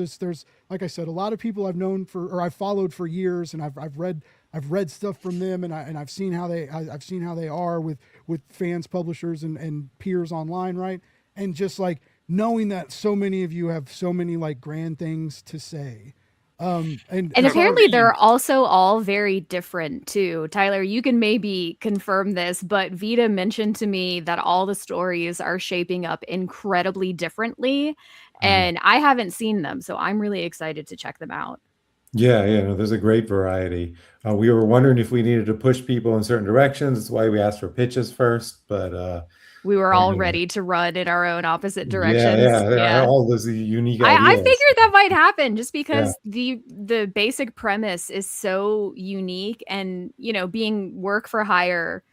like I said, a lot of people I've known I've followed for years, and I've read stuff from them, and I've seen how they are with fans, publishers, and peers online, right? And just like knowing that so many of you have so many like grand things to say. And apparently they're also all very different too. Tyler, you can maybe confirm this, but Vita mentioned to me that all the stories are shaping up incredibly differently, and I haven't seen them, so I'm really excited to check them out. Yeah, no, there's a great variety. We were wondering if we needed to push people in certain directions. That's why we asked for pitches first, but we were all ready to run in our own opposite directions. Yeah. All those unique ideas. I figured that might happen just because the basic premise is so unique, and being work for hire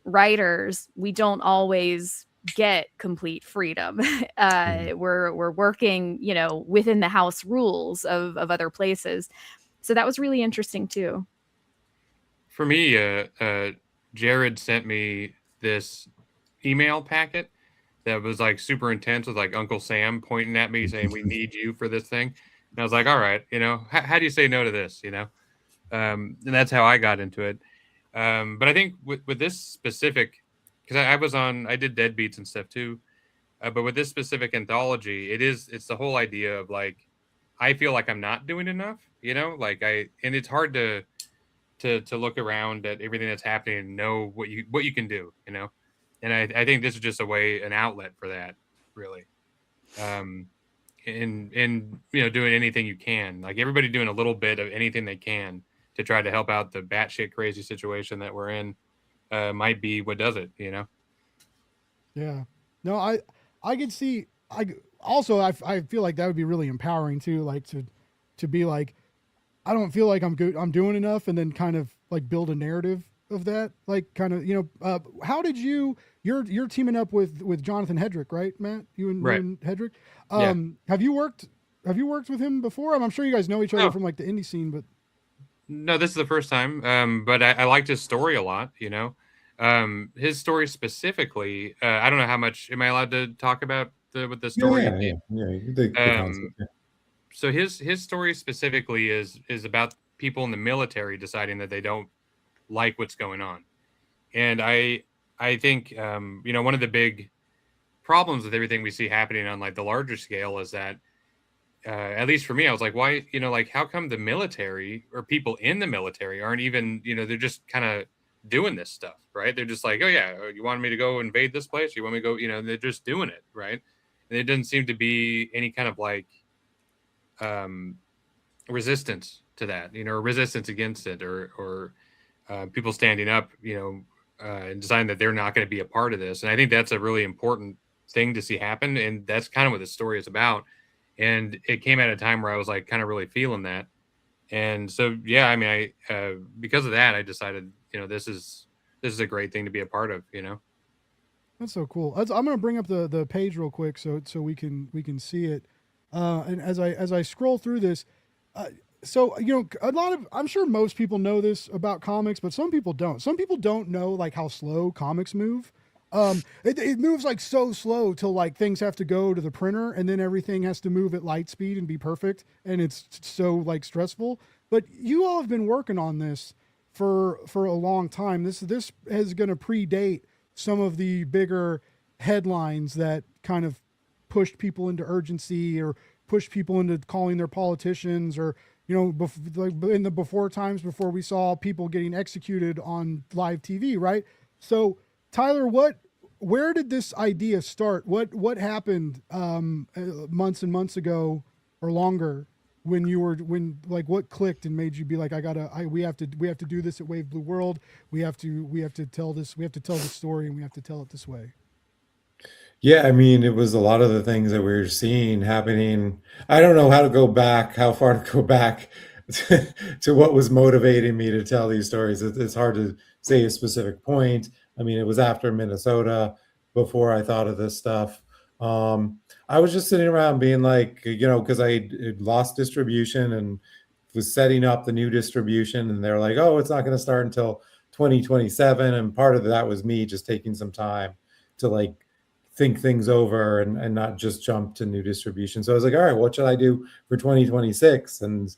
writers, we don't always get complete freedom. We're working, within the house rules of other places. So that was really interesting too. For me, Jared sent me this email packet that was like super intense, with like Uncle Sam pointing at me saying, we need you for this thing. And I was like, all right, how do you say no to this? And that's how I got into it. But I think with this specific, because I did Deadbeats and stuff too. But with this specific anthology, it's the whole idea of like, I feel like I'm not doing enough, and it's hard to look around at everything that's happening and know what you can do, And I think this is just an outlet for that, really. and doing anything you can. Like everybody doing a little bit of anything they can to try to help out the batshit crazy situation that we're in might be what does it. Yeah. No, I could see. I feel like that would be really empowering too. Like to be like, I don't feel like I'm good. I'm doing enough, and then kind of like build a narrative of that. Like kind of how did you're teaming up with Jonathan Hedrick, right, Matt? You and Hedrick. Yeah. Have you worked with him before? I'm sure you guys know each other No. from like the indie scene, but No, this is the first time. But I liked his story a lot. His story specifically. I don't know how much am I allowed to talk about with the story. Yeah. The concept, yeah. So his story specifically is about people in the military deciding that they don't like what's going on, and I think one of the big problems with everything we see happening on like the larger scale is that at least for me, I was like, why, like how come the military or people in the military aren't even, they're just kind of doing this stuff, right? They're just like, oh yeah, you want me to go invade this place? You want me to go, they're just doing it, right? And it doesn't seem to be any kind of like resistance to that, or resistance against it, or people standing up, and deciding that they're not going to be a part of this. And I think that's a really important thing to see happen. And that's kind of what the story is about. And it came at a time where I was like kind of really feeling that. And so, yeah, I mean, I because of that, I decided, this is a great thing to be a part of, That's so cool. I'm going to bring up the page real quick so we can see it. And as I scroll through this, so a lot of, I'm sure most people know this about comics, but some people don't. Some people don't know like how slow comics move. It moves like so slow till like things have to go to the printer, and then everything has to move at light speed and be perfect, and it's so like stressful. But you all have been working on this for a long time. This is going to predate some of the bigger headlines that kind of pushed people into urgency or pushed people into calling their politicians, or like in the before times before we saw people getting executed on live TV, right? So Tyler, where did this idea start? What happened months and months ago or longer when what clicked and made you be like, we have to do this at Wave Blue World. We have to tell this story, and we have to tell it this way. Yeah, I mean, it was a lot of the things that we were seeing happening. I don't know how far to go back to what was motivating me to tell these stories. It's hard to say a specific point. I mean, it was after Minnesota before I thought of this stuff. I was just sitting around being like, because I had lost distribution and was setting up the new distribution, and they're like, oh, it's not going to start until 2027. And part of that was me just taking some time to like think things over and not just jump to new distribution. So I was like, all right, what should I do for 2026? And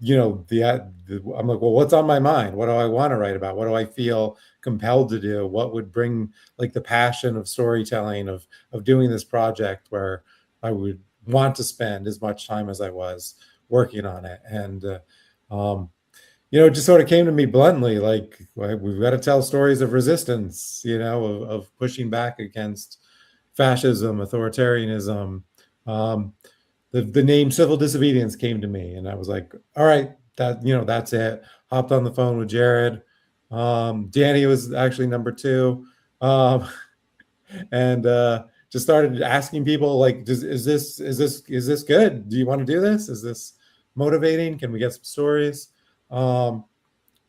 I'm like, well, what's on my mind? What do I want to write about? What do I feel compelled to do? What would bring like the passion of storytelling, of doing this project where I would want to spend as much time as I was working on it? And it just sort of came to me bluntly, like, we've got to tell stories of resistance, of pushing back against fascism, authoritarianism. The name Civil Disobedience came to me, and I was like, all right, that's it. Hopped on the phone with Jared. Danny was actually number 2. And just started asking people like, is this good? Do you want to do this? Is this motivating? Can we get some stories?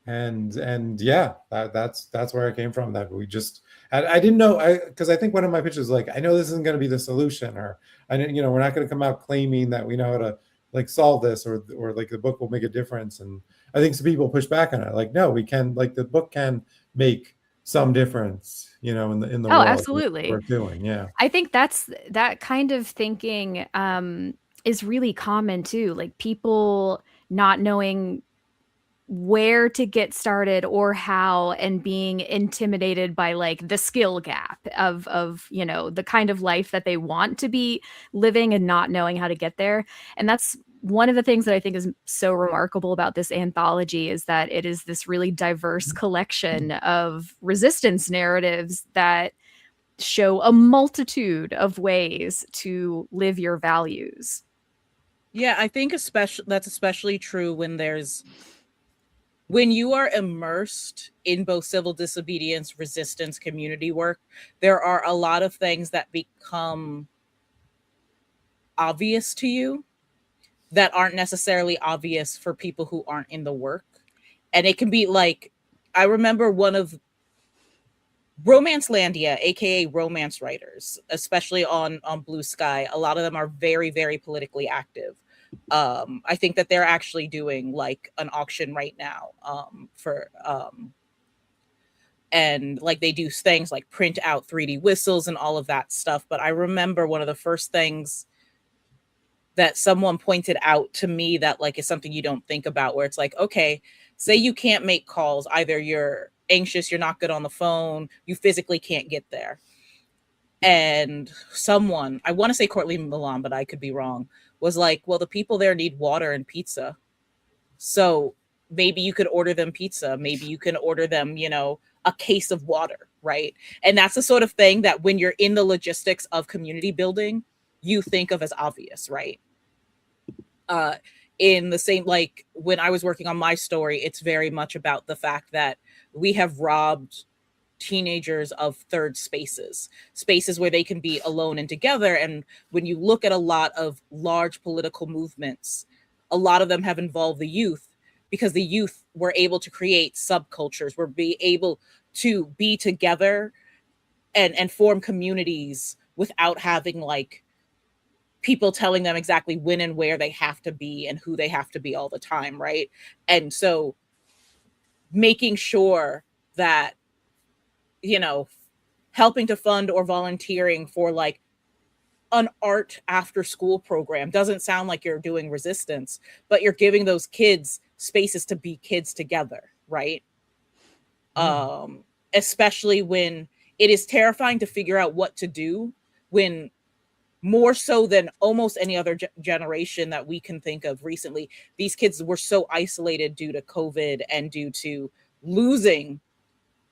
And yeah, that's where I came from. That we just, I didn't know, because I think one of my pitches was like, I know this isn't going to be the solution, or I didn't, we're not going to come out claiming that we know how to like solve this, or like the book will make a difference. And I think some people push back on it, like, no, we can, like the book can make some difference, in the world. Absolutely. We're doing, yeah. I think that kind of thinking is really common too. Like people not knowing where to get started or how, and being intimidated by like the skill gap of the kind of life that they want to be living and not knowing how to get there. And that's one of the things that I think is so remarkable about this anthology, is that it is this really diverse collection of resistance narratives that show a multitude of ways to live your values. Yeah, I think that's especially true when you are immersed in both civil disobedience, resistance, community work. There are a lot of things that become obvious to you that aren't necessarily obvious for people who aren't in the work. And it can be like, I remember one of Romancelandia, aka romance writers, especially on Blue Sky. A lot of them are very, very politically active. I think that they're actually doing like an auction right now for and like they do things like print out 3D whistles and all of that stuff. But I remember one of the first things that someone pointed out to me that like is something you don't think about, where it's like, okay, say you can't make calls, either you're anxious, you're not good on the phone, you physically can't get there. And someone, I want to say Courtney Milan, but I could be wrong, was like, well, the people there need water and pizza. So maybe you could order them pizza. Maybe you can order them, you know, a case of water, right? And that's the sort of thing that when you're in the logistics of community building, you think of as obvious, right? In the same, like when I was working on my story, it's very much about the fact that we have robbed teenagers of third spaces where they can be alone and together. And when you look at a lot of large political movements, a lot of them have involved the youth, because the youth were able to create subcultures, were be able to be together and form communities without having like people telling them exactly when and where they have to be and who they have to be all the time, right? And so making sure that, you know, helping to fund or volunteering for like an art after school program doesn't sound like you're doing resistance, but you're giving those kids spaces to be kids together, right? Especially when it is terrifying to figure out what to do, when more so than almost any other generation that we can think of recently, these kids were so isolated due to COVID and due to losing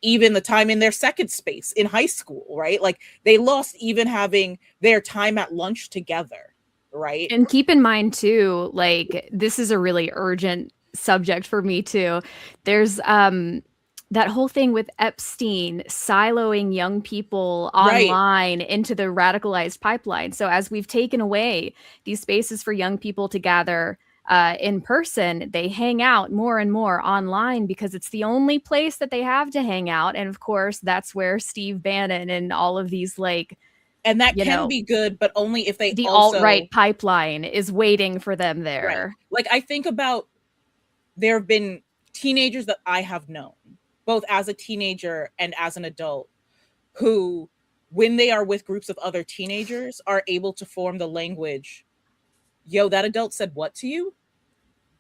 even the time in their second space in high school, right? Like they lost even having their time at lunch together, right? And keep in mind too, like this is a really urgent subject for me too. There's that whole thing with Epstein siloing young people Right. online into the radicalized pipeline. So as we've taken away these spaces for young people to gather in person, they hang out more and more online because it's the only place that they have to hang out. And of course, that's where Steve Bannon and all of these like, and that you can know, be good, but only if they the also alt-right pipeline is waiting for them there. Right. Like I think about, there have been teenagers that I have known, both as a teenager and as an adult, who, when they are with groups of other teenagers, are able to form the language, yo, that adult said what to you?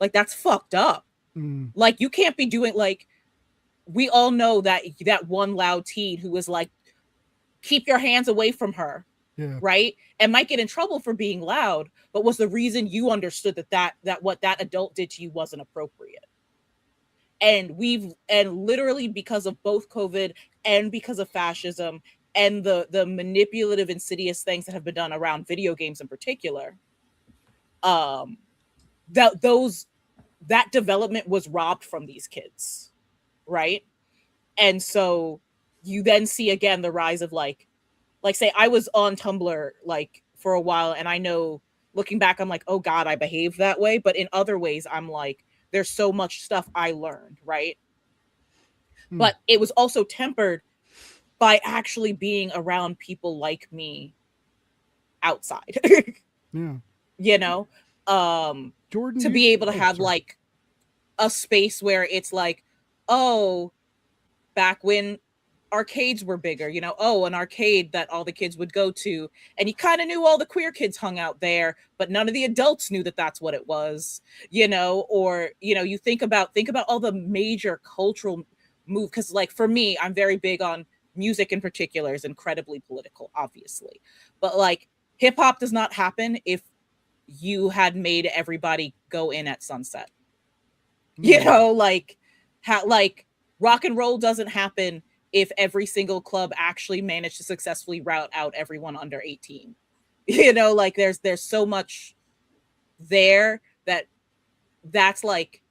Like, that's fucked up. Like, you can't be doing, like, we all know that one loud teen who was like, keep your hands away from her. Yeah. Right. And might get in trouble for being loud, but was the reason you understood that what that adult did to you wasn't appropriate. And literally because of both COVID and because of fascism and the manipulative, insidious things that have been done around video games in particular, that development was robbed from these kids, right? And so you then see again the rise of like say I was on Tumblr like for a while, and I know looking back I'm like, oh God, I behaved that way, but in other ways I'm like, there's so much stuff I learned, right? But it was also tempered by actually being around people like me outside. Yeah. You know, Jordan, to be able to have like a space where it's like, oh, back when arcades were bigger, you know, oh, an arcade that all the kids would go to, and you kind of knew all the queer kids hung out there, but none of the adults knew that that's what it was, you know. Or, you know, you think about all the major cultural move, because like for me, I'm very big on music in particular, is incredibly political, obviously, but like hip hop does not happen if you had made everybody go in at sunset. You know, like rock and roll doesn't happen if every single club actually managed to successfully route out everyone under 18. You know, like there's so much there that's like,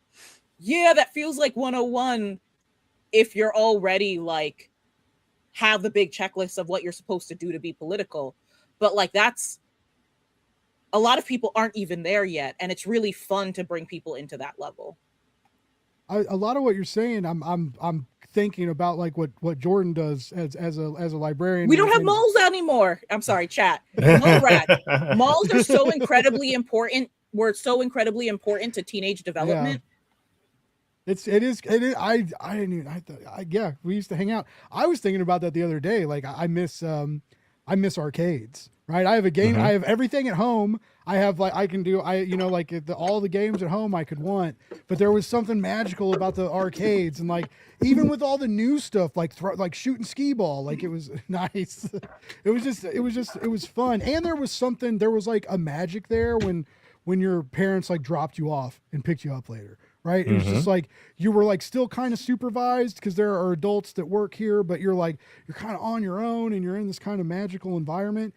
yeah, that feels like 101 if you're already like have the big checklist of what you're supposed to do to be political. But like, that's a lot of people aren't even there yet, and it's really fun to bring people into that level. A lot of what you're saying, I'm thinking about like what Jordan does as a librarian. We don't have malls anymore. I'm sorry, chat. Mall rat. Malls are so incredibly important. Were so incredibly important to teenage development. Yeah. It is. I didn't even. Yeah, we used to hang out. I was thinking about that the other day. Like I miss arcades. Right. I have a game. I have everything at home. I have like I can do. Like all the games at home I could want. But there was something magical about the arcades, and like even with all the new stuff, like shooting skee ball, like it was nice. It was fun, and there was like a magic there when your parents like dropped you off and picked you up later. Right. It was just like you were like still kind of supervised because there are adults that work here, but you're kind of on your own and you're in this kind of magical environment.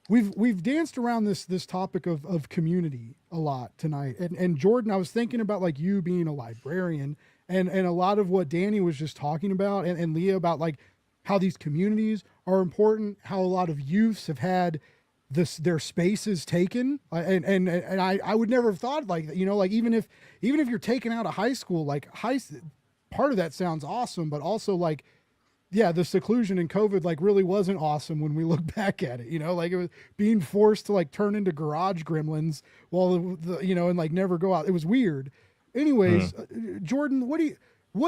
We've danced around this topic of community a lot tonight. And Jordan, I was thinking about like you being a librarian and a lot of what Danny was just talking about and Leah about like how these communities are important, how a lot of youths have had their spaces taken. And I would never have thought like, like even if you're taken out of high school, like part of that sounds awesome, but also like, yeah, the seclusion in COVID like really wasn't awesome when we look back at it, like it was being forced to like turn into garage gremlins while and like never go out. It was weird. Anyways, Jordan, what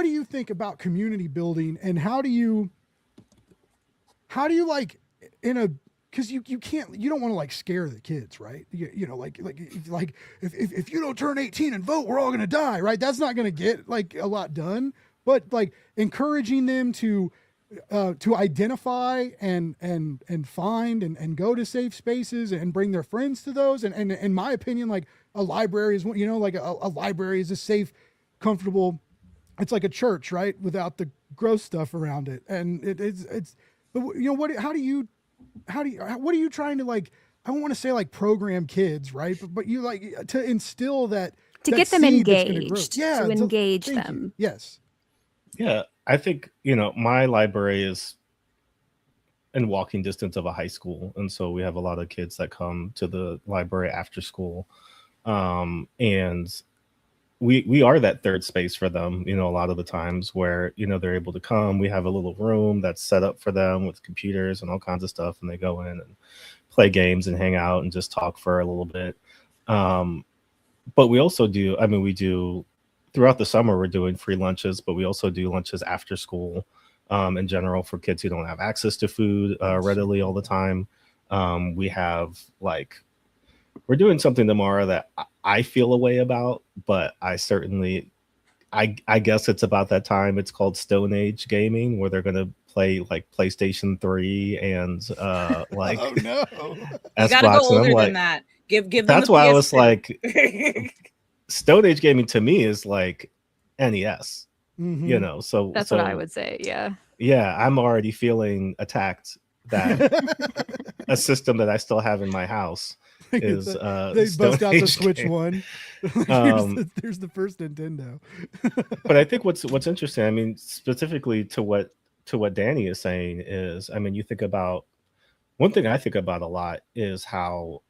do you think about community building, and how do you like because you don't want to like scare the kids, right? Like if you don't turn 18 and vote, we're all going to die, right? That's not going to get like a lot done, but like encouraging them to identify and find and go to safe spaces and bring their friends to those. And in my opinion, like a library is, like a library is a safe, comfortable, it's like a church, right? Without the gross stuff around it. And but what are you trying to like, I don't want to say like program kids, right? But you like to instill that, to get them engaged, yeah, to engage them. Yes. Yeah, I think, my library is in walking distance of a high school. And so we have a lot of kids that come to the library after school. And we are that third space for them, a lot of the times where, they're able to come. We have a little room that's set up for them with computers and all kinds of stuff. And they go in and play games and hang out and just talk for a little bit. But we also do, we do throughout the summer, we're doing free lunches, but we also do lunches after school in general for kids who don't have access to food readily all the time. We have we're doing something tomorrow that I feel a way about, but I guess it's about that time. It's called Stone Age gaming, where they're going to play like PlayStation 3 and like oh no, Xbox. You gotta go older than that. Give them that's the why PS2. I was like, Stone Age gaming to me is like NES, so that's what I would say. Yeah, I'm already feeling attacked that a system that I still have in my house is they bust out the Switch one. There's the first Nintendo. But I think what's interesting, specifically to what Danny is saying is, you think about, one thing I think about a lot is how,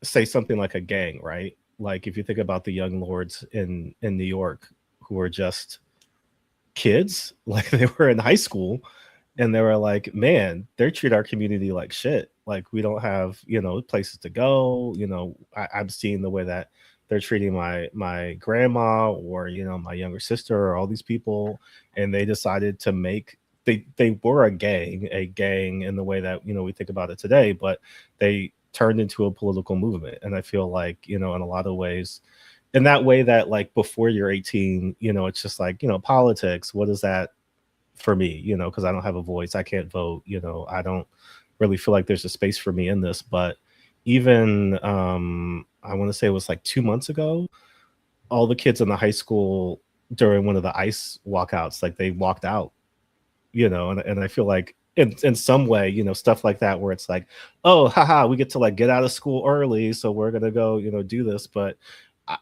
say something like a gang, right? Like if you think about the young lords in New York who are just kids, like they were in high school, and they were like, man, they treat our community like shit. Like we don't have, places to go. I'm seeing the way that they're treating my grandma or, my younger sister or all these people. And they decided to make, they were a gang in the way that, we think about it today, but they turned into a political movement. And I feel like, in a lot of ways, in that way that like before you're 18, it's just like, politics, what is that for me, because I don't have a voice, I can't vote, I don't really feel like there's a space for me in this. But even I want to say it was like 2 months ago, all the kids in the high school during one of the ice walkouts, like they walked out, and I feel like in some way, you know, stuff like that, where it's like, oh, haha, we get to like get out of school early, so we're gonna go, you know, do this. But I,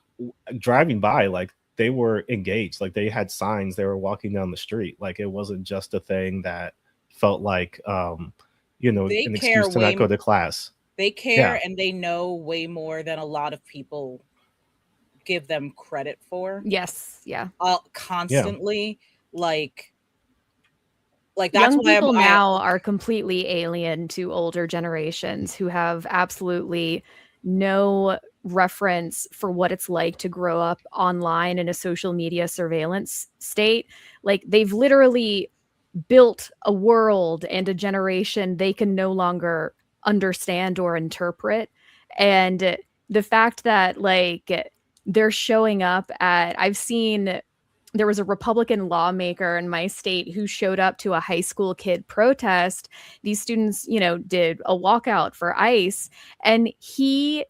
driving by, like they were engaged, like they had signs, they were walking down the street, like it wasn't just a thing that felt like, you know, They an care excuse to way not go to class. They care Yeah. and they know way more than a lot of people give them credit for. Yes. Yeah. Constantly, like that's Young why people now are completely alien to older generations who have absolutely no reference for what it's like to grow up online in a social media surveillance state. Like they've literally built a world and a generation they can no longer understand or interpret. And the fact that like they're showing up at, I've seen, there was a Republican lawmaker in my state who showed up to a high school kid protest. These students, you know, did a walkout for ICE, and he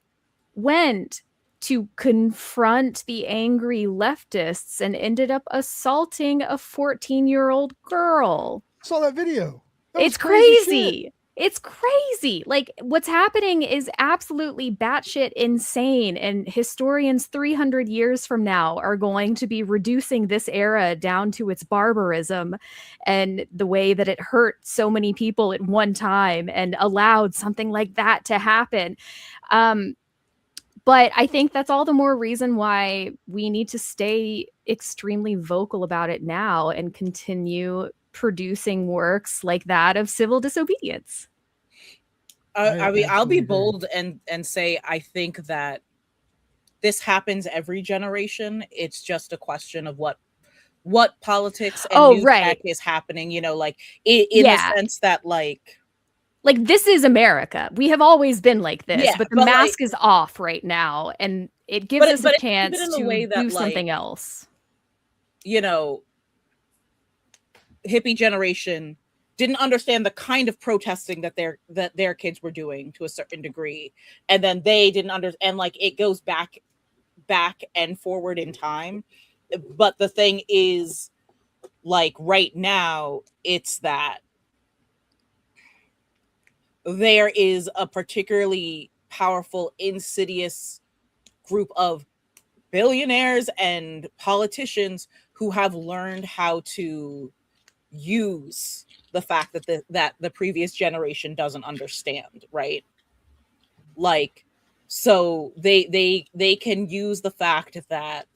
went to confront the angry leftists and ended up assaulting a 14-year-old girl. Saw that video. That was It's shit. crazy. It's crazy. Like what's happening is absolutely batshit insane. And historians 300 years from now are going to be reducing this era down to its barbarism and the way that it hurt so many people at one time and allowed something like that to happen. But I think that's all the more reason why we need to stay extremely vocal about it now and continue producing works like that of Civil Disobedience. I mean, I'll be bold and say I think that this happens every generation. It's just a question of what politics and new tech is happening. You know, like in the sense that like this is America. We have always been like this, yeah, but the mask is off right now, and it gives us a chance to do something else. You know, hippie generation didn't understand the kind of protesting that their kids were doing to a certain degree, and then they didn't understand. Like it goes back and forward in time. But the thing is, like right now, it's that there is a particularly powerful, insidious group of billionaires and politicians who have learned how to use the fact that the previous generation doesn't understand, right? Like, so they can use the fact that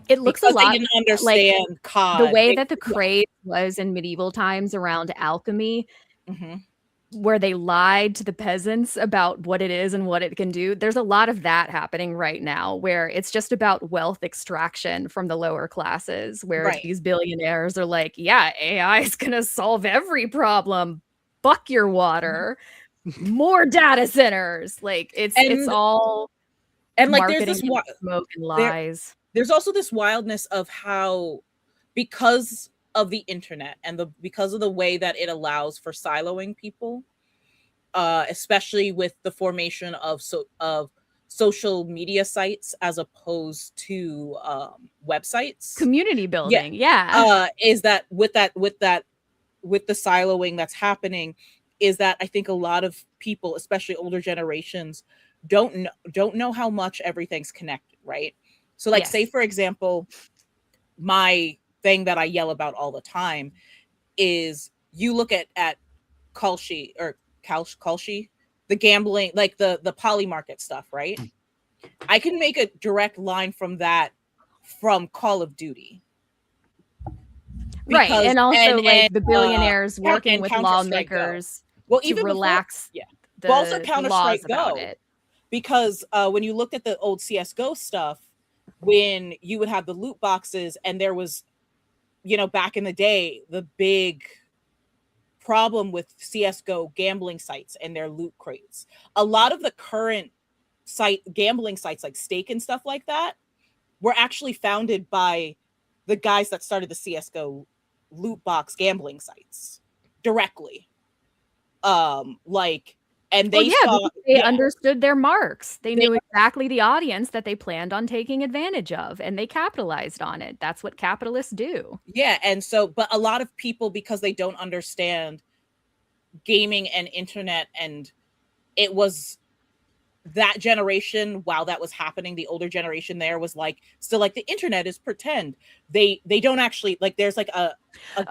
it looks a lot they didn't understand like COD, the way that the craze was in medieval times around alchemy. Mm-hmm. Where they lied to the peasants about what it is and what it can do. There's a lot of that happening right now where it's just about wealth extraction from the lower classes, where these billionaires are like, yeah, AI is going to solve every problem. Buck your water, more data centers. Like it's all and like marketing, there's this smoke and lies. There's also this wildness of how, because of the internet and because of the way that it allows for siloing people, especially with the formation of social media sites as opposed to websites, community building, is that with the siloing that's happening, is that I think a lot of people, especially older generations, don't know how much everything's connected, right? So like say for example, my thing that I yell about all the time is you look at Kalshi, the gambling, like the poly market stuff, right? I can make a direct line from that from Call of Duty. Right. And also the billionaires working with lawmakers to relax the also Counter-Strike laws about Go. it. Because when you looked at the old CSGO stuff, when you would have the loot boxes and there was, you know, back in the day, the big problem with CSGO gambling sites and their loot crates. A lot of the current gambling sites like Stake and stuff like that were actually founded by the guys that started the CSGO loot box gambling sites directly. Like And they because they yeah. understood their marks. They knew exactly the audience that they planned on taking advantage of, and they capitalized on it. That's what capitalists do. Yeah, and so, but a lot of people, because they don't understand gaming and internet, and it was that generation, while that was happening, the older generation there was like still like the internet is pretend. They don't actually like, there's like a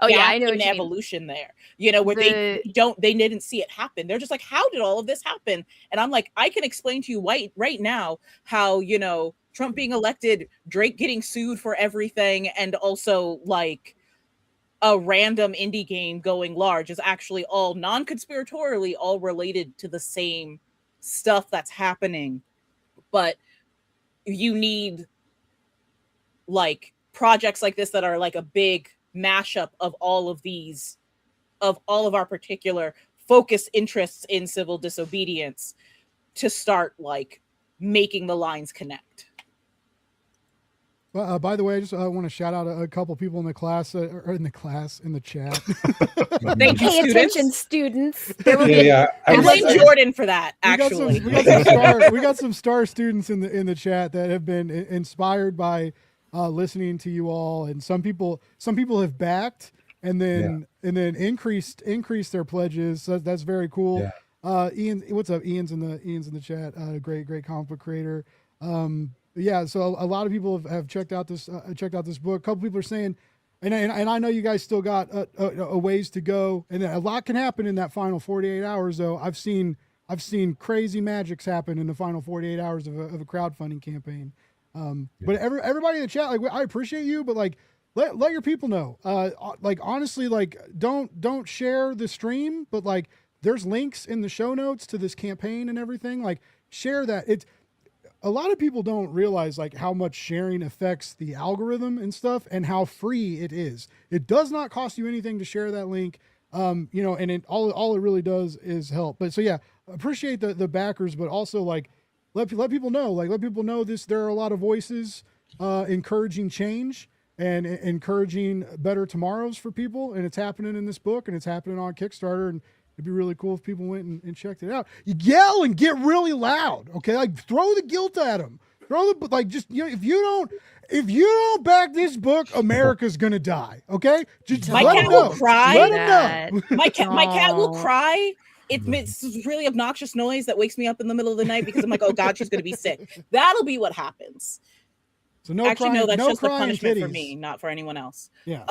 gap in evolution there, you know, where they didn't see it happen. They're just like, how did all of this happen? And I'm like, I can explain to you right now how, you know, Trump being elected, Drake getting sued for everything, and also like a random indie game going large is actually all non-conspiratorially all related to the same stuff that's happening. But you need like projects like this that are like a big mashup of all of these, of all of our particular focus interests in civil disobedience, to start like making the lines connect. By the way, I just want to shout out a couple people in the class, or in the chat. Thank you, Pay attention, students. There will be I blame Jordan for that. Actually, we got some star students in the chat that have been inspired by listening to you all, and some people have backed and then increased their pledges. So that's very cool. Yeah. Ian, what's up? Ian's in the chat. Great comic book creator. Yeah, so a lot of people have checked out this book. A couple people are saying, and I know you guys still got a ways to go, and a lot can happen in that final 48 hours. Though I've seen crazy magics happen in the final 48 hours of a crowdfunding campaign. But everybody in the chat, like, I appreciate you, but like let your people know. Like, honestly, like don't share the stream, but like there's links in the show notes to this campaign and everything. Like, share that. It's a lot of people don't realize like how much sharing affects the algorithm and stuff, and how free it is. It does not cost you anything to share that link. You know, and all it really does is help. But so yeah, appreciate the backers, but also like let people know this. There are a lot of voices encouraging change and encouraging better tomorrows for people, and it's happening in this book, and it's happening on Kickstarter, and it'd be really cool if people went and checked it out. You yell and get really loud, okay? Like, throw the guilt at them. Just, you know, if you don't back this book, America's gonna die, okay? Just my let cat them know. will cry. Let them know. My cat will cry. It makes this really obnoxious noise that wakes me up in the middle of the night because I'm like, oh God, she's gonna be sick. That'll be what happens. So that's just a punishment for me, not for anyone else. Yeah.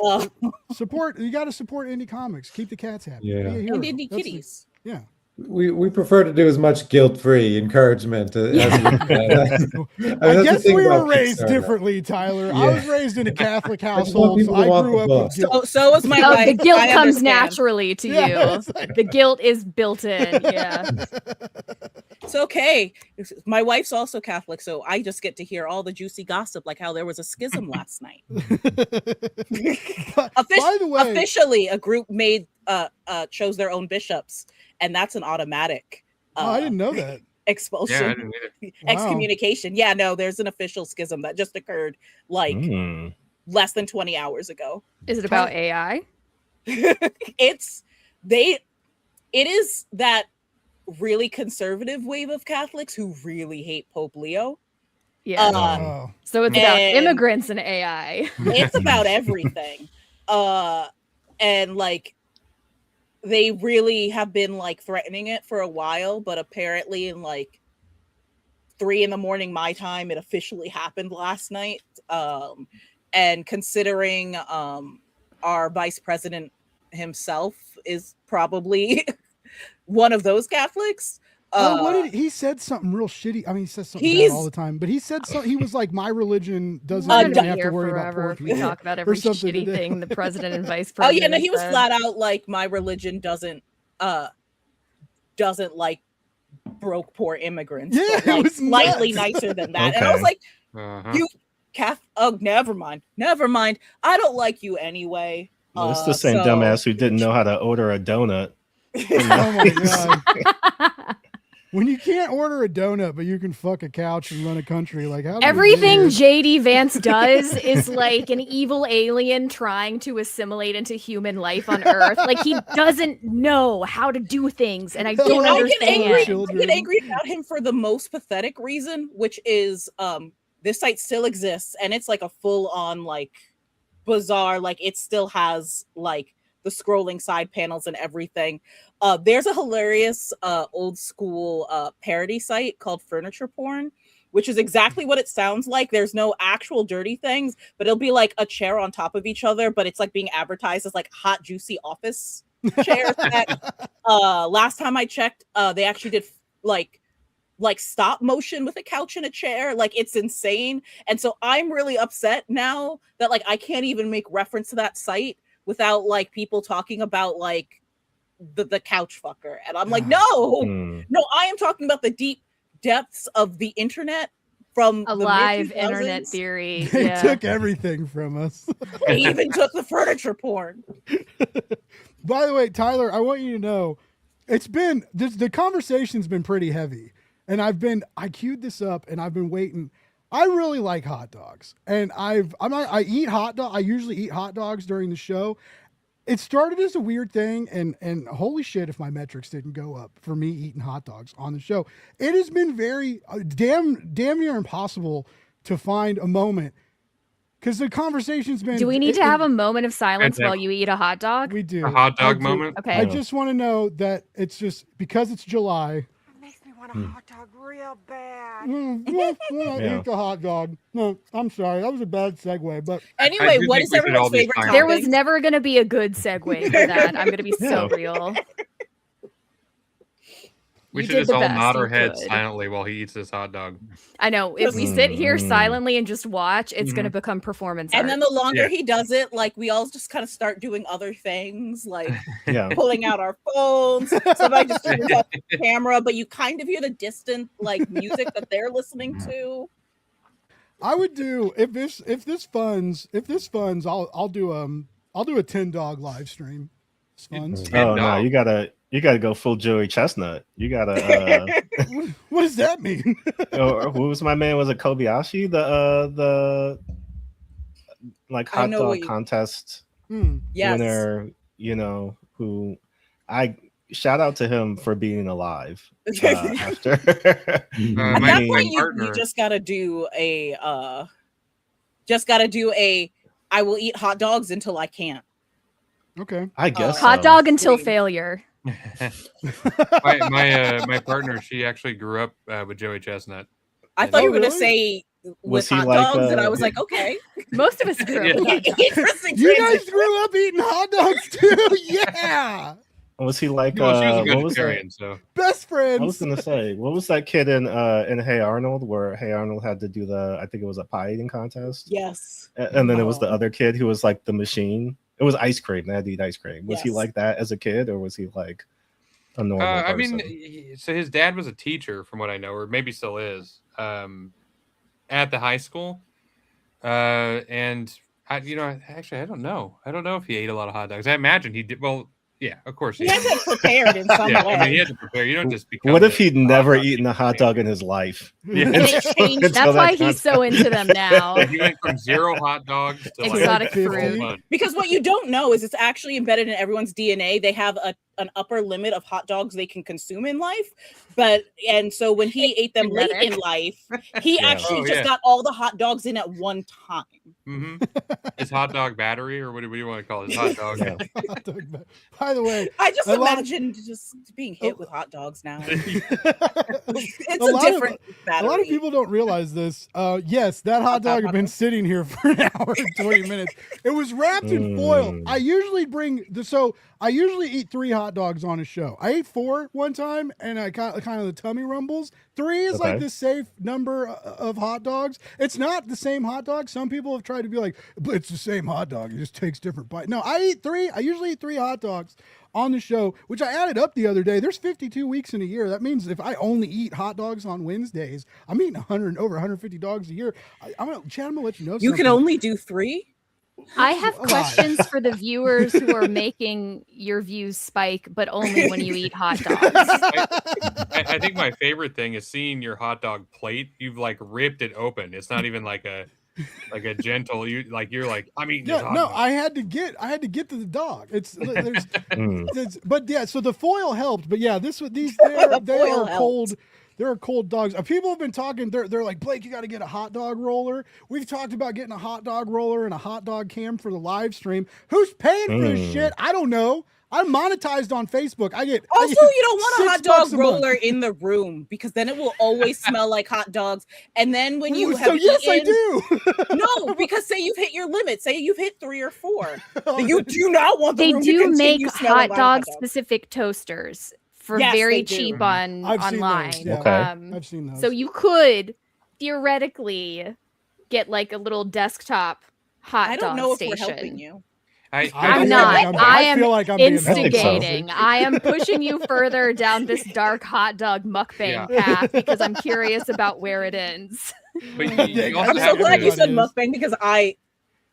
Support. You got to support indie comics. Keep the cats happy. Yeah. And indie kitties. Yeah. We prefer to do as much guilt-free encouragement as we can. I guess we were raised differently, Tyler. Yeah. I was raised in a Catholic household, so I grew up with guilt. So was my wife. The guilt comes naturally to you. Like... The guilt is built in. Yeah. It's okay. My wife's also Catholic, so I just get to hear all the juicy gossip, like how there was a schism last night. By the way, officially, a group chose their own bishops, and that's an automatic. I didn't know that. Expulsion. Yeah, I didn't either. Excommunication. Yeah, no, there's an official schism that just occurred like less than 20 hours ago. Is it about AI? It is that really conservative wave of Catholics who really hate Pope Leo. Yeah. So it's about immigrants and AI. It's about everything. And like they really have been like threatening it for a while, but apparently in like 3 a.m. my time, it officially happened last night. And considering our vice president himself is probably one of those Catholics. He said something real shitty. I mean, he says something bad all the time, but he said something. He was like, my religion doesn't even have to worry about poor people. We talk about every shitty thing the president and vice president. Oh yeah, no, he was flat out like, my religion doesn't like broke poor immigrants. Yeah, but, like, it was slightly nicer than that. Okay. And I was like, you oh, never mind. I don't like you anyway. Well, it's the same dumbass who didn't know how to order a donut. Oh my God. When you can't can't order a donut, but you can fuck a couch and run a country. Like how? Everything JD Vance does is like an evil alien trying to assimilate into human life on Earth. Like he doesn't know how to do things, and I don't understand. I get angry about him for the most pathetic reason, which is this site still exists, and it's like a full-on like bizarre. Like it still has like the scrolling side panels and everything. There's a hilarious old school parody site called Furniture Porn, which is exactly what it sounds like. There's no actual dirty things, but it'll be like a chair on top of each other, but it's like being advertised as like hot, juicy office chairs. Last time I checked, they actually did like stop motion with a couch and a chair. Like it's insane. And so I'm really upset now that like I can't even make reference to that site without like people talking about like the couch fucker. And I'm like, no, I am talking about the deep depths of the internet from a the live mid-2000s. internet theory. They took everything from us. They even took the furniture porn. By the way, Tyler, I want you to know it's been the conversation's been pretty heavy. And I queued this up and I've been waiting. I really like hot dogs, and I usually eat hot dogs during the show. It started as a weird thing, and holy shit, if my metrics didn't go up for me eating hot dogs on the show. It has been very damn near impossible to find a moment because the conversation's been. Do we need to have a moment of silence while you eat a hot dog? We do a hot dog moment. Okay. I just want to know that it's just because it's July. Makes me want a hot dog real bad. Eat the hot dog. No, I'm sorry. That was a bad segue. But anyway, what is everyone's favorite topping? There was never going to be a good segue for that. I'm going to be so real. We should just all nod our heads silently while he eats this hot dog. I know. If we sit here silently and just watch, it's going to become performance art. And then the longer he does it, like we all just kind of start doing other things, like pulling out our phones. Somebody just turns off the camera, but you kind of hear the distant like music that they're listening to. I would do if this funds, I'll do a 10 dog live stream. It's fun. Oh no, you gotta go full Joey Chestnut. You gotta. What does that mean? Who was my man? Was it Kobayashi? The like hot dog contest winner. You know who? I shout out to him for being alive. After at that point, you just gotta do a. I will eat hot dogs until I can't. Okay. I guess hot dog until failure. my partner, she actually grew up with Joey Chestnut. I thought you were gonna say with hot dogs, and I was like, okay. Most of us grew up with hot dogs. You guys grew up eating hot dogs too? Yeah. Was he like? Well, she was a what was vegetarian, that? so best friends. I was gonna say, what was that kid in Hey Arnold, where Hey Arnold had to do I think it was a pie eating contest. Yes. And then it was the other kid who was like the machine. It was ice cream. They had to eat ice cream. Was he like that as a kid, or was he like a normal person? I mean, so his dad was a teacher, from what I know, or maybe still is, at the high school. And I don't know. I don't know if he ate a lot of hot dogs. I imagine he did. Well, yeah, of course he had to prepared in some way. I mean, he had to prepare. You don't just become. What if he'd never eaten a hot dog in his life? Yeah. That's why he's so into them now. He went from 0 hot dogs to exotic fruit. Because what you don't know is it's actually embedded in everyone's DNA. They have an upper limit of hot dogs they can consume in life. And so when he ate them late in life, he actually got all the hot dogs in at one time. Mm-hmm. His hot dog battery, or what do you want to call it? His hot dog. Hot dog by the way, I just imagine just being hit with hot dogs now. It's a different battery. A lot of people don't realize this. Yes, that hot dog had been sitting here for an hour and 20 minutes. It was wrapped in foil. I usually eat 3 hot dogs on a show. I ate 4 one time, and I got kind of the tummy rumbles. 3 is like the safe number of hot dogs. It's not the same hot dog. Some people have tried to be like, but it's the same hot dog. It just takes different bites. No, I eat 3. I usually eat 3 hot dogs on the show, which I added up the other day. There's 52 weeks in a year. That means if I only eat hot dogs on Wednesdays, I'm eating over 150 dogs a year. I'm gonna let you know. You can only do 3? I have questions for the viewers who are making your views spike, but only when you eat hot dogs. I think my favorite thing is seeing your hot dog plate. You've like ripped it open. It's not even like a gentle. You're like I'm eating this Yeah, hot no, dog. I had to get to the dog. But yeah, so the foil helped. But yeah, these they foil are helped. cold. They're cold dogs. People have been talking. They're like, Blake, you got to get a hot dog roller. We've talked about getting a hot dog roller and a hot dog cam for the live stream. Who's paying for this shit? I don't know. I'm monetized on Facebook. I get Also, you don't want a hot $6 dog a roller month. in the room because then it will always smell like hot dogs. And then when you have So yes, I eaten, do. no, because say you've hit your limit, say you've hit 3 or 4, you do not want the They room to do continue make smelling hot like dog specific toasters for Yes, very they do. cheap on I've seen online. those, yeah. Okay. I've seen those. So you could theoretically get like a little desktop hot I dog don't know if station. we're helping you. I I'm feel not. like I am feel like I'm being helped. Instigating. I am pushing you further down this dark hot dog mukbang path because I'm curious about where it ends. But you also I'm have so glad to- you said mukbang because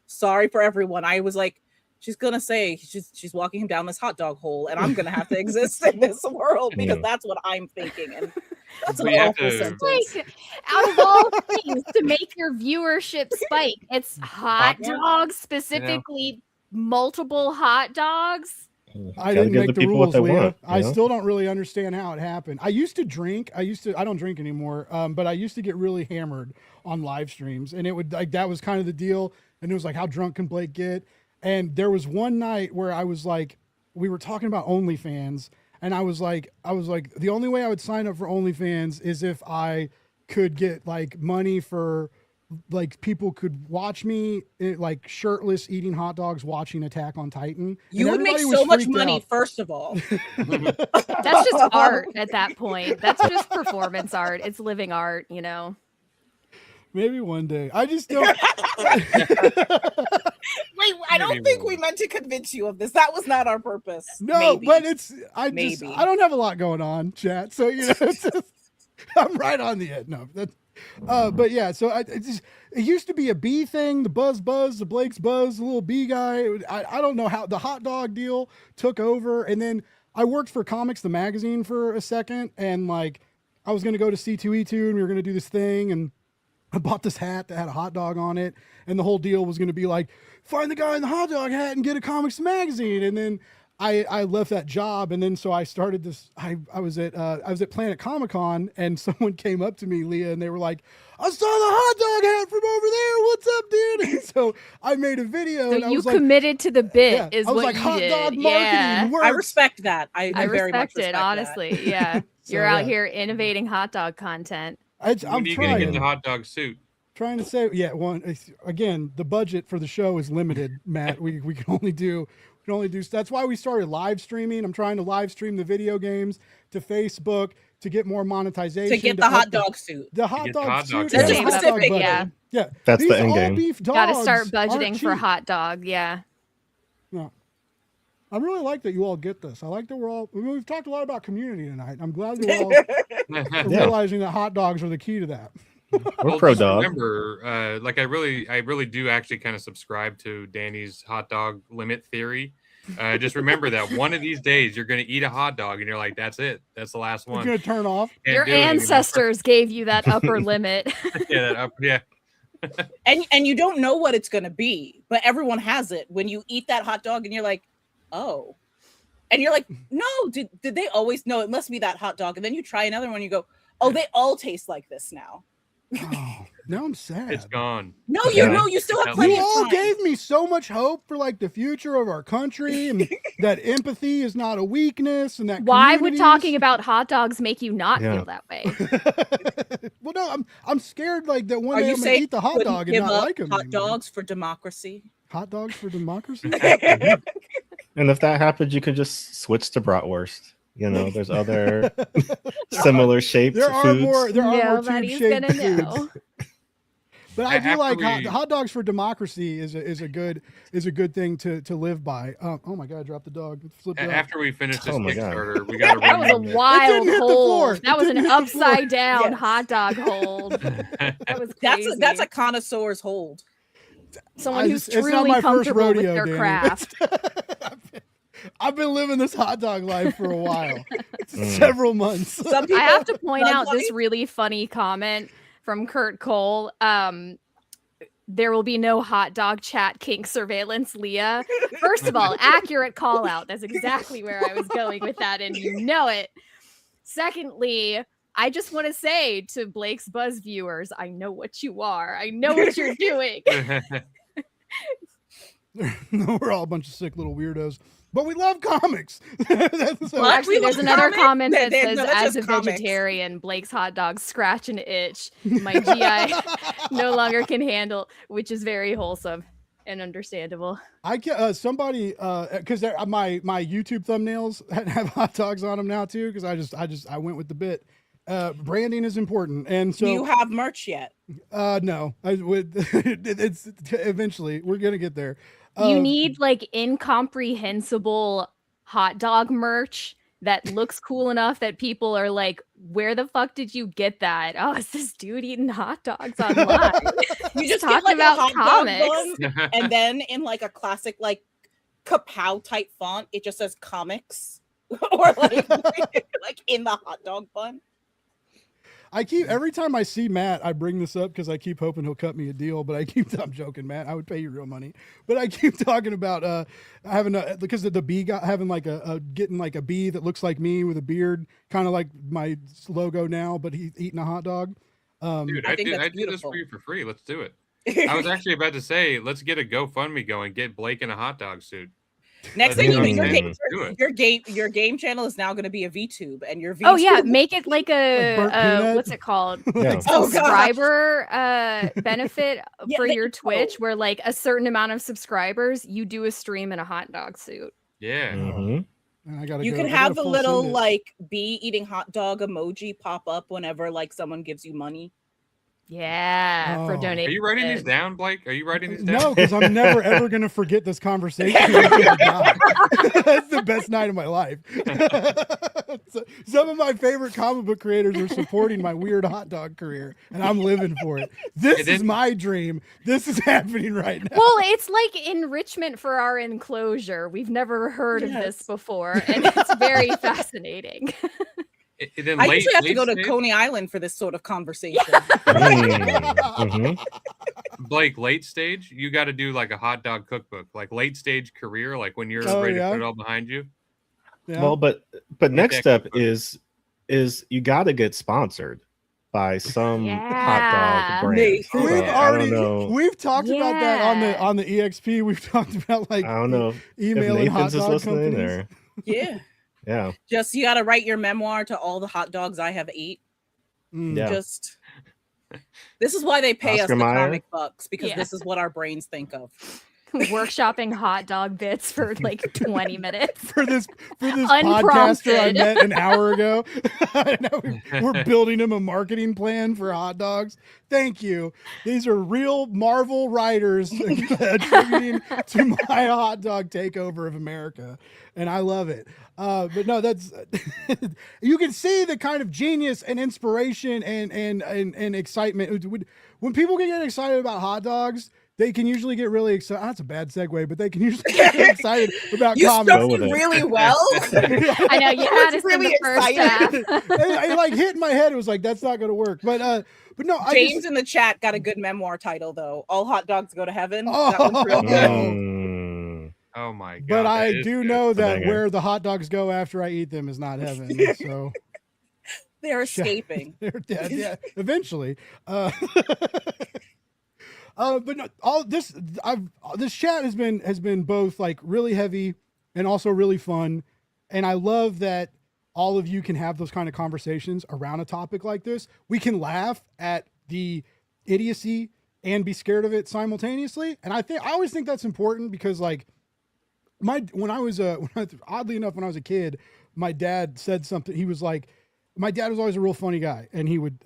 sorry for everyone. I was like, she's gonna say she's walking him down this hot dog hole, and I'm gonna have to exist in this world because that's what I'm thinking, and that's an We have awful to- sentence. Like, out of all things to make your viewership spike, it's hot Hot dog? dogs, specifically multiple hot dogs. I Gotta didn't give make the the people rules, what they Leah. want, you I know? still don't really understand how it happened. I used to drink. I don't drink anymore. But I used to get really hammered on live streams, and it would like that was kind of the deal. And it was like, how drunk can Blake get? And there was one night where I was like, we were talking about OnlyFans, and I was like, the only way I would sign up for OnlyFans is if I could get like money for. Like people could watch me like shirtless eating hot dogs watching Attack on Titan. You And would make everybody so was much freaked money, out. first of all. That's just art at that point. That's just performance art. It's living art, you know. Maybe one day. I just don't. Wait, I don't think we meant to convince you of this. That was not our purpose. No, Maybe. but it's I Maybe. don't have a lot going on, chat. So you know, it's just, I'm right on the edge. No, that's but yeah. So it used to be a bee thing, the buzz, the Blake's buzz, the little bee guy. I don't know how the hot dog deal took over, and then I worked for Comics the magazine for a second, and like I was gonna go to C2E2, and we were gonna do this thing, and I bought this hat that had a hot dog on it, and the whole deal was going to be like, find the guy in the hot dog hat and get a comics magazine. And then I left that job, and then so I started this. I was at Planet Comic-Con, and someone came up to me, Leah, and they were like, "I saw the hot dog hat from over there. What's up, dude?" And so I made a video. So and I you was like, committed to the bit, yeah, is I was what like, you hot did. dog marketing Yeah. works. I respect that. I I very much respect it, respect that. honestly. Yeah. So, You're out yeah. here innovating hot dog content. I'm When are you gonna get the trying. hot dog suit? Trying to say, yeah. Again, the budget for the show is limited, Matt. We can only do. That's why we started live streaming. I'm trying to live stream the video games to Facebook to get more monetization. To get the up hot dog suit. The hot get the dog hot dog suit. That's and a the hot specific, dog yeah. butter. Yeah. That's These the end all game. beef dogs Got to start aren't budgeting for cheap. hot dog. Yeah. No. I really like that you all get this. I like that we've talked a lot about community tonight. I'm glad that we're all realizing that hot dogs are the key to that. We're pro just dog. remember, like I really do actually kind of subscribe to Danny's hot dog limit theory. Just remember that one of these days you're going to eat a hot dog and you're like, that's it. That's the last It's one. going to turn off. Can't Your do it anymore. ancestors gave you that upper limit. Yeah. And you don't know what it's gonna be, but everyone has it when you eat that hot dog and you're like, oh. And you're like, no, did they always know it must be that hot dog? And then you try another one and you go, oh, they all taste like this now. Oh, now I'm sad. It's gone. No, Yeah. you still have You plenty You of all time. gave me so much hope for like the future of our country and that empathy is not a weakness and that Why would communities- talking about hot dogs make you not Yeah. feel that way? Well, no, I'm scared like that one Are day you I'm gonna saying eat the hot wouldn't dog and give not up like them hot anymore. dogs for democracy? Hot dogs for democracy. And if that happens, you can just switch to bratwurst. You know, there's other similar shaped There are foods. more Nobody's tube-shaped gonna foods. know. But I do After like we- hot dogs for democracy is a good thing to live by. Oh my god, I dropped the dog. It flipped out. After we finish this Oh my God. Kickstarter, we got to That was a run. wild hit the floor. hold. That It was an didn't hit the floor. upside down Yes. hot dog hold. That was crazy. That's a connoisseur's hold. Someone who's It's not truly my first comfortable with rodeo, their Danny. craft. I've been living this hot dog life for a while, several months. Some people I have to point love out this honey. really funny comment from Kurt Cole. There will be no hot dog chat kink surveillance, Leah. First of all, accurate call out. That's exactly where I was going with that, and you know it. Secondly, I just want to say to Blake's Buzz viewers, I know what you are. I know what you're doing. We're all a bunch of sick little weirdos, but we love comics. Well, actually, there's another comment that says, that's as a just comics. vegetarian, Blake's hot dogs scratch and itch. My GI no longer can handle, which is very wholesome and understandable. I can somebody because my YouTube thumbnails have hot dogs on them now too, because I went with the bit. Branding is important, and so Do you have merch yet? no, I would. It's eventually we're gonna get there. You need like incomprehensible hot dog merch that looks cool enough that people are like, where the fuck did you get that? Oh, it's this dude eating hot dogs online. You just talking get like about a hot comics. dog bun, and then in like a classic like kapow type font, it just says comics, or like in the hot dog bun. I keep every time I see Matt, I bring this up because I keep hoping he'll cut me a deal. But I'm joking, Matt. I would pay you real money. But I keep talking about having because of the bee guy having like getting like a bee that looks like me with a beard, kind of like my logo now, but he's eating a hot dog. Dude, I I think do that's this beautiful. for you for free. Let's do it. I was actually about to say, let's get a GoFundMe going. Get Blake in a hot dog suit. Next Let's thing you know, do your it. game, Do it. your game channel is now going to be a VTube, and your VTube. Oh yeah, make it like a burnt peanut? what's it called? Yeah. Oh, gosh. Subscriber benefit Yeah, for they- your Twitch, oh. where like a certain amount of subscribers, you do a stream in a hot dog suit. Yeah. Mhm. And I gotta You go- can I have gotta the full little send it. like bee eating hot dog emoji pop up whenever like someone gives you money. Yeah, for Oh. Are donation. Are you writing these down, Blake? Are you writing these down? No, because I'm never ever gonna forget this conversation. until I die. That's the best night of my life. So, some of my favorite comic book creators are supporting my weird hot dog career, and I'm living for it. This And is then- my dream. This is happening right now. Well, it's like enrichment for our enclosure. We've never heard of this Yes. before, and it's very fascinating. Then I late, usually have to late go to stage- Coney Island for this sort of conversation. Mhm. Blake, late stage, you got to do like a hot dog cookbook, like late stage career, like when you're Oh, ready yeah? to put it all behind you. Yeah. Well, but next that step cookbook. is you got to get sponsored by some Yeah. hot dog brand. Nate, So, we've I don't already know. we've talked about that Yeah. on the EXP. We've talked about like I don't know if emailing hot Nathan's is dog listening companies. or Yeah. yeah. Just you got to write your memoir to all the hot dogs I have ate. Mm. Yeah. Just this is why they pay Oscar us the Mayer? comic bucks, because Yeah. this is what our brains think of. Workshopping hot dog bits for like 20 minutes. For this podcaster I Unprompted. met an hour ago. I know we're building him a marketing plan for hot dogs. Thank you. These are real Marvel writers attributing to my hot dog takeover of America, and I love it. But no, that's you can see the kind of genius and inspiration and excitement when people get excited about hot dogs. They can usually get really excited. That's a bad segue, but they can usually get really excited about You comics. Go started with it. really well. I know you I had was us in really the first excited. half. It like hit in my head. It was like that's not going to work. But no, I James just, in the chat got a good memoir title though. All hot dogs go to heaven. That Oh. one's real good. Mm. Oh my god! but that I is do good. know that banger. where the hot dogs go after I eat them is not heaven. So They're escaping. they're dead. Yeah, eventually. But no, all this this chat has been both like really heavy and also really fun, and I love that all of you can have those kind of conversations around a topic like this. We can laugh at the idiocy and be scared of it simultaneously, and I always think that's important because like oddly enough when I was a kid, my dad said something. He was like. My dad was always a real funny guy, and he would,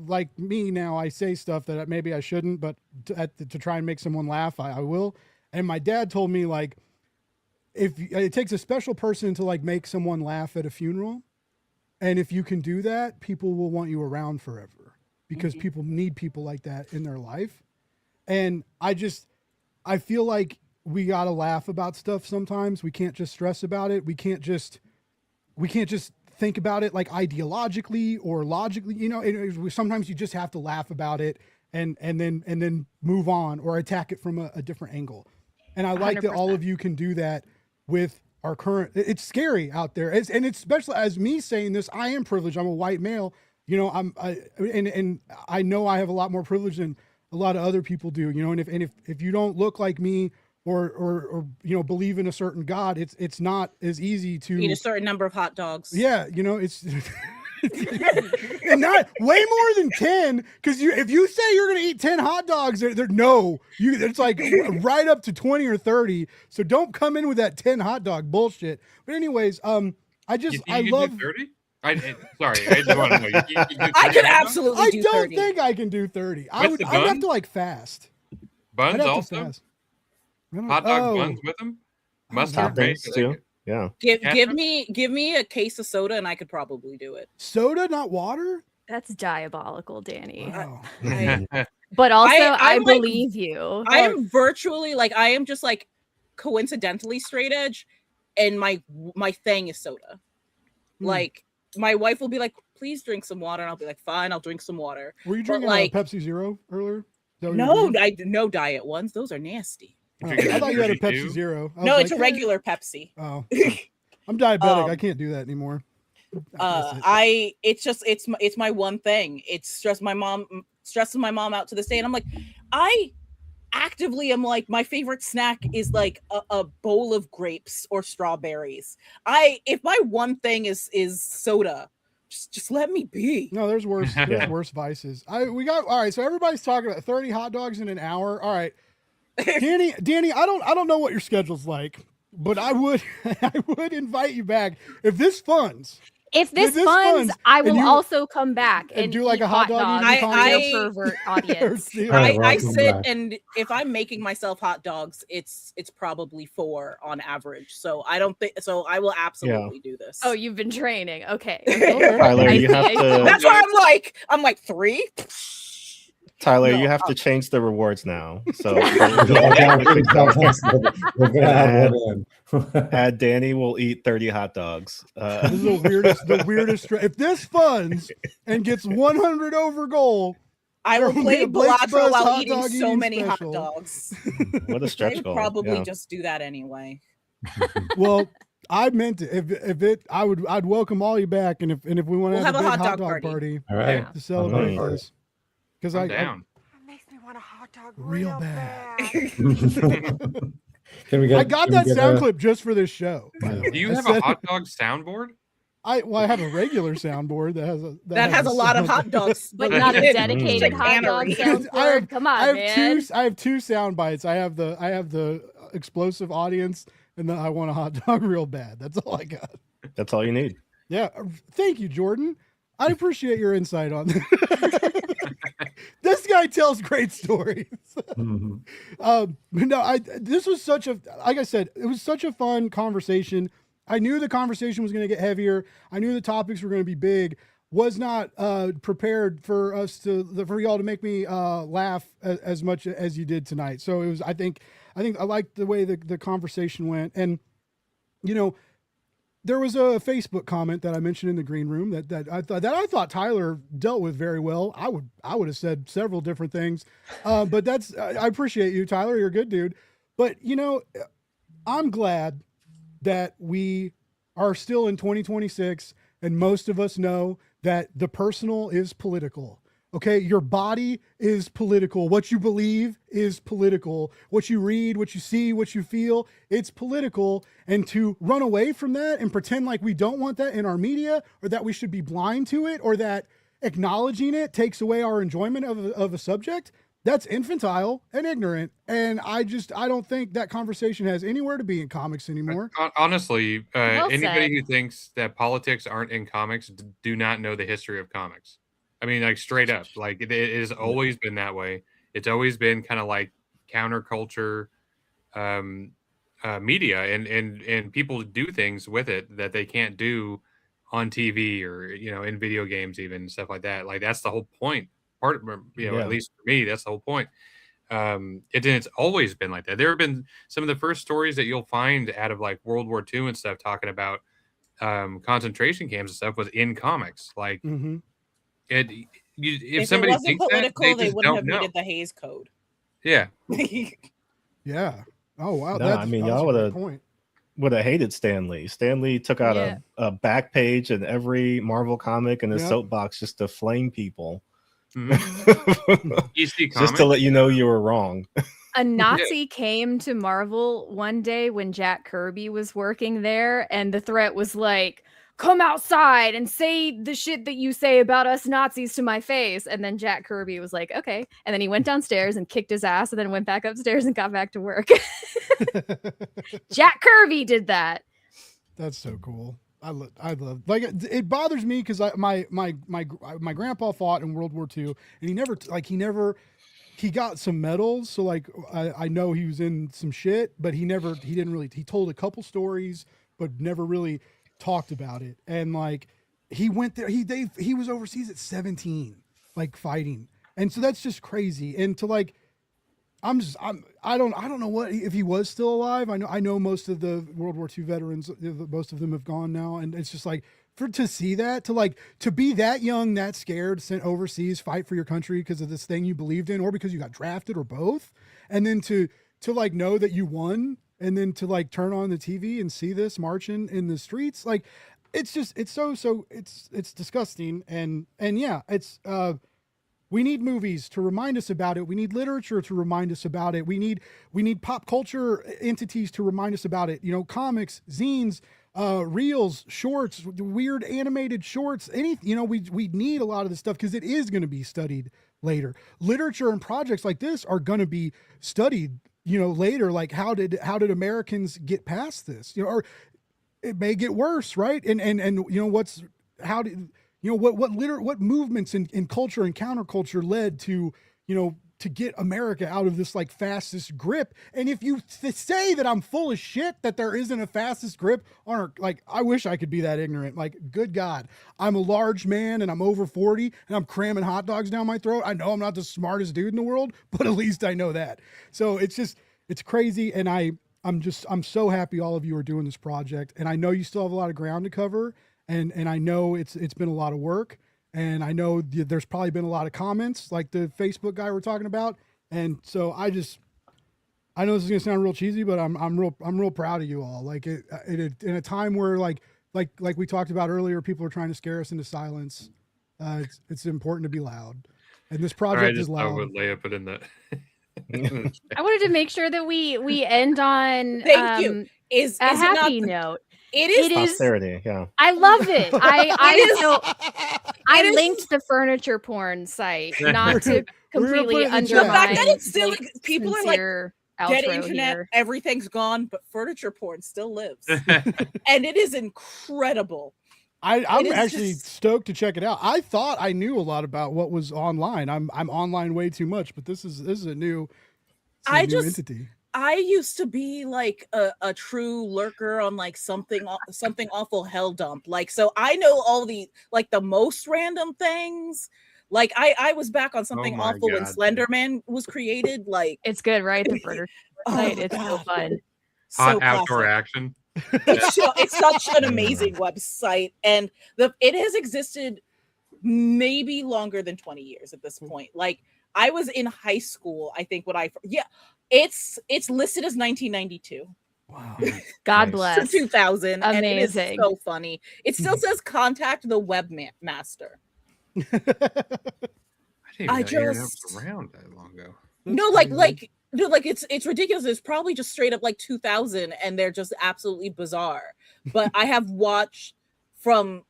like me now, I say stuff that maybe I shouldn't, but to try and make someone laugh, I will. And my dad told me, like, if it takes a special person to like make someone laugh at a funeral, and if you can do that, people will want you around forever because people need people like that in their life. And I feel like we gotta laugh about stuff sometimes. We can't just stress about it. We can't just think about it like ideologically or logically. You know, sometimes you just have to laugh about it and then move on or attack it from a different angle. And I like that all of you can do that with our current. It's scary out there, and it's especially as me saying this. I am privileged. I'm a white male. You know, and I know I have a lot more privilege than a lot of other people do. You know, and if you don't look like me or you know believe in a certain God, it's not as easy to eat a certain number of hot dogs. Yeah, you know, it's and not way more than 10, because if you say you're gonna eat 10 hot dogs, it's like right up to 20 or 30. So don't come in with that 10 hot dog bullshit. But anyways, I love 30. Sorry, I just want to know. You can do 30 I could hot dogs? absolutely do 30. I don't think I can do 30. I'd have to like fast. Buns also? Hot dog buns with them? Mustard base too. Yeah. Give me a case of soda and I could probably do it. Soda, not water? That's diabolical, Danny. Wow. But also, I I'm believe you. I am virtually I am just like coincidentally straight edge, and my thing is soda. Like my wife will be like, "Please drink some water," and I'll be like, "Fine, I'll drink some water." Were you drinking Pepsi Zero earlier? No, no diet ones. Those are nasty. Oh, I thought you had a Pepsi Zero. No, it's a regular Pepsi. Oh, I'm diabetic. I can't do that anymore. It's my one thing. It's stresses my mom out to this day, and I'm like, I actively am like, my favorite snack is like a bowl of grapes or strawberries. If my one thing is soda, just let me be. No, there's worse. There's worse vices. All right. So everybody's talking about 30 hot dogs in an hour. All right, Danny, I don't know what your schedule's like, but I would invite you back if this funds. If this funds, I will also come back and do like a hot dog pervert audience. I sit and if I'm making myself hot dogs, it's probably 4 on average. So I don't think so. I will absolutely do this. Oh, you've been training. Okay. Tyler, you have to. That's why I'm like 3. Tyler, you have to change the rewards now. So add Danny will eat 30 hot dogs. This is the weirdest. If this funds and gets 100 over goal, I will play Balatro while eating so many hot dogs. What a stretch goal! Probably just do that anyway. Well, I meant it. I'd welcome all you back, and if we want to have a big hot dog party, all right, to celebrate this. Because I'm down. It makes me want a hot dog real bad. I got that sound clip just for this show. Do you have a hot dog soundboard? I have a regular soundboard that has a lot of hot dogs, but not a dedicated hot dog soundboard. Come on, man. I have 2 sound bites. I have the explosive audience, and then I want a hot dog real bad. That's all I got. That's all you need. Yeah. Thank you, Jordan. I appreciate your insight on that. This guy tells great stories. This was like I said, it was such a fun conversation. I knew the conversation was going to get heavier. I knew the topics were going to be big. Was not prepared for y'all to make me laugh as much as you did tonight. So it was. I think I liked the way the conversation went, and you know. There was a Facebook comment that I mentioned in the green room that I thought Tyler dealt with very well. I would have said several different things, but I appreciate you, Tyler. You're a good dude. But you know, I'm glad that we are still in 2026, and most of us know that the personal is political. Okay, your body is political. What you believe is political. What you read, what you see, what you feel, it's political. And to run away from that and pretend like we don't want that in our media, or that we should be blind to it, or that acknowledging it takes away our enjoyment of a subject, that's infantile and ignorant. And I don't think that conversation has anywhere to be in comics anymore. Honestly, Well anybody said. who thinks that politics aren't in comics do not know the history of comics. I mean, like straight up, like it has always been that way. It's always been kind of like counterculture media, and people do things with it that they can't do on TV or in video games, even stuff like that. Like that's the whole point. At least for me, that's the whole point. It's always been like that. There have been some of the first stories that you'll find out of like World War II and stuff talking about concentration camps and stuff was in comics. Like Mm-hmm. if If it somebody wasn't thinks that, political, they just wouldn't don't have know. needed the Hays Code. Yeah. Yeah. Oh wow. No, I mean, y'all a great would've- point. Would have hated Stan Lee. Stan Lee took out Yeah. a back page in every Marvel comic and a Yep. soapbox just to flame people. Mhm. EC Just Comics. to let you know you were wrong. A Nazi came to Marvel one day when Jack Kirby was working there, and the threat was like, come outside and say the shit that you say about us Nazis to my face. And then Jack Kirby was like, okay. And then he went downstairs and kicked his ass and then went back upstairs and got back to work. Jack Kirby did that. That's so cool. I love like it bothers me because my grandpa fought in World War II and he got some medals, so like I know he was in some shit, but he told a couple stories but never really talked about it. And like he went there, he was overseas at 17 like fighting, and so that's just crazy. And to like I don't know what if he was still alive. I know most of the World War II veterans, most of them have gone now, and it's just like to see that, to be that young, that scared, sent overseas, fight for your country because of this thing you believed in, or because you got drafted, or both, and then to like know that you won, and then to like turn on the TV and see this marching in the streets, like it's disgusting, and yeah, it's we need movies to remind us about it. We need literature to remind us about it. We need pop culture entities to remind us about it. You know, comics, zines, reels, shorts, weird animated shorts. We need a lot of this stuff because it is going to be studied later. Literature and projects like this are going to be studied, later. Like how did Americans get past this? Or it may get worse, right? And what movements in culture and counterculture led to to get America out of this like fastest grip. And if you say that I'm full of shit that there isn't a fastest grip on our, like, I wish I could be that ignorant. Like, good God, I'm a large man and I'm over 40 and I'm cramming hot dogs down my throat. I know I'm not the smartest dude in the world, but at least I know that. So it's crazy. And I'm so happy all of you are doing this project. And I know you still have a lot of ground to cover. And I know it's been a lot of work, and I know there's probably been a lot of comments like the Facebook guy we're talking about. And so I know this is gonna sound real cheesy, but I'm real proud of you all. Like in a time where like we talked about earlier, people are trying to scare us into silence. It's important to be loud, and this project is loud. I would lay up it in the. I wanted to make sure that we end on Thank you. Is a it not happy the- note. It is. Posterity, yeah. I love it. I It is- linked the furniture porn site, not to We're gonna completely put it in the chat. The undermine. fact that it's still like, Blake's people are like, sincere dead outro internet, here. everything's gone, but furniture porn still lives, and it is incredible. I'm It is actually just- stoked to check it out. I thought I knew a lot about what was online. I'm online way too much, but this is a new, entity. I used to be like a true lurker on like something awful hell dump. Like, so I know all the like the most random things. Like I was back on something my awful when God. Slenderman was created. Like, It's good, right? The furniture oh site. my It's so God. fun. Hot So outdoor classic. action. It's such an amazing website, and it has existed maybe longer than 20 years at this point. Like, I was in high school, I think, it's listed as 1992 Wow. God Nice. to bless. 2000, and it is Amazing. so funny. It still says contact the webmaster. I didn't even I know the internet just- was around that long ago. No, like it's ridiculous. It's probably just straight up like 2000, and they're just absolutely bizarre. But I have watched from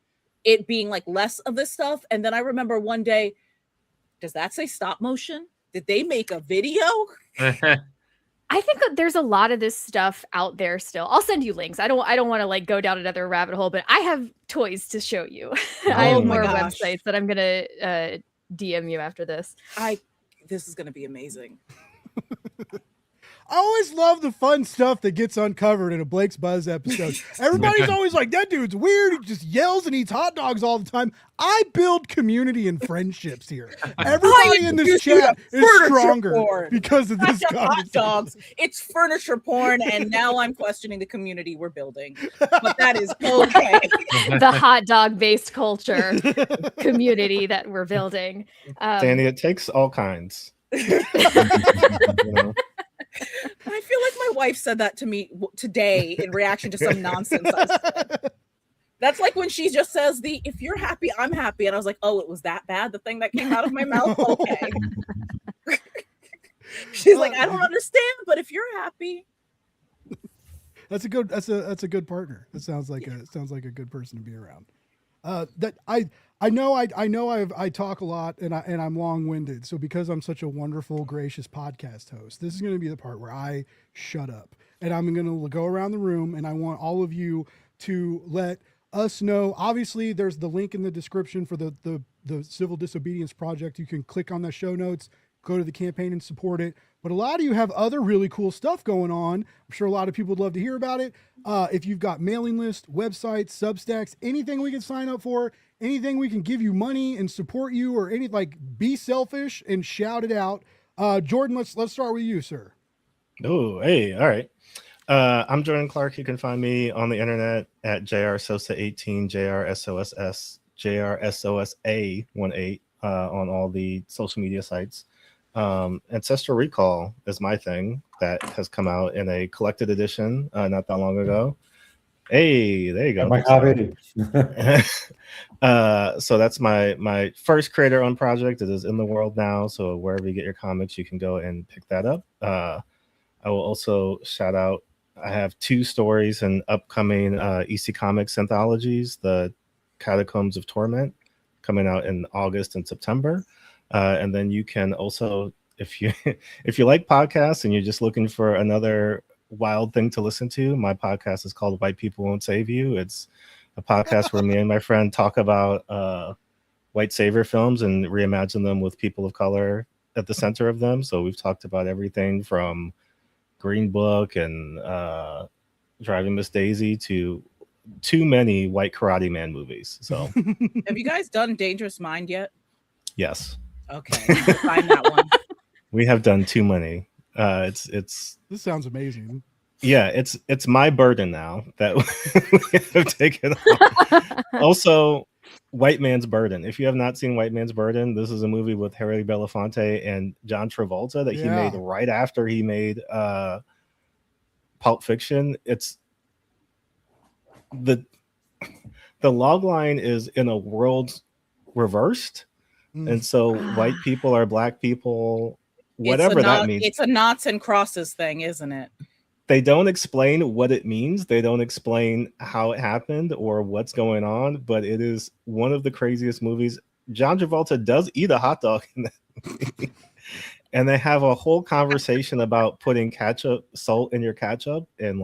it being like less of this stuff, and then I remember one day, does that say stop motion? Did they make a video? I think that there's a lot of this stuff out there still. I'll send you links. I don't want to like go down another rabbit hole, but I have toys to show you. I Oh have my more gosh. websites that I'm gonna DM you after this. This is gonna be amazing. I always love the fun stuff that gets uncovered in a Blake's Buzz episode. Everybody's always like, that dude's weird. He just yells and eats hot dogs all the time. I build community and friendships here. Everybody in this chat is stronger because of this hot dogs. It's furniture porn, and now I'm questioning the community we're building. But that is okay. The hot dog based culture community that we're building. Danny, it takes all kinds. You know? I feel like my wife said that to me today in reaction to some nonsense I said. That's like when she just says if you're happy, I'm happy. And I was like, oh, it was that bad, the thing that came out of my mouth? Okay. She's like, I don't understand, but if you're happy. That's a good partner. That sounds like a good person to be around. I know I talk a lot and I'm long-winded. So because I'm such a wonderful, gracious podcast host, this is going to be the part where I shut up and I'm going to go around the room and I want all of you to let us know. Obviously, there's the link in the description for the Civil Disobedience project. You can click on the show notes, go to the campaign and support it. But a lot of you have other really cool stuff going on. I'm sure a lot of people would love to hear about it. If you've got mailing list, websites, Substacks, anything we can sign up for, anything we can give you money and support you, or be selfish and shout it out. Jordan, let's start with you, sir. Oh, hey, all right. I'm Jordan Clark. You can find me on the internet at JRSosa18, JRSOSA18 on all the social media sites. Ancestral Recall is my thing that has come out in a collected edition not that long ago. Hey, there you go. My hobby. So that's my first creator-owned project. It is in the world now, so wherever you get your comics, you can go and pick that up. I will also shout out, I have 2 stories in upcoming EC Comics anthologies, the Catacombs of Torment, coming out in August and September. And then you can also, if you like podcasts and you're just looking for another wild thing to listen to, my podcast is called White People Won't Save You. It's a podcast where me and my friend talk about white savior films and reimagine them with people of color at the center of them. So we've talked about everything from Green Book and Driving Miss Daisy to too many white Karate Man movies. So have you guys done Dangerous Mind yet? Yes. Okay, find that one. We have done too many. This sounds amazing. Yeah, it's my burden now that we have taken on. Also, White Man's Burden. If you have not seen White Man's Burden, this is a movie with Harry Belafonte and John Travolta that he made right after he made Pulp Fiction. It's the log line is in a world reversed. And so white people are black people, whatever that means. It's a knots and crosses thing, isn't it? They don't explain what it means. They don't explain how it happened or what's going on, but it is one of the craziest movies. John Travolta does eat a hot dog in that movie. And they have a whole conversation about putting salt in your ketchup, and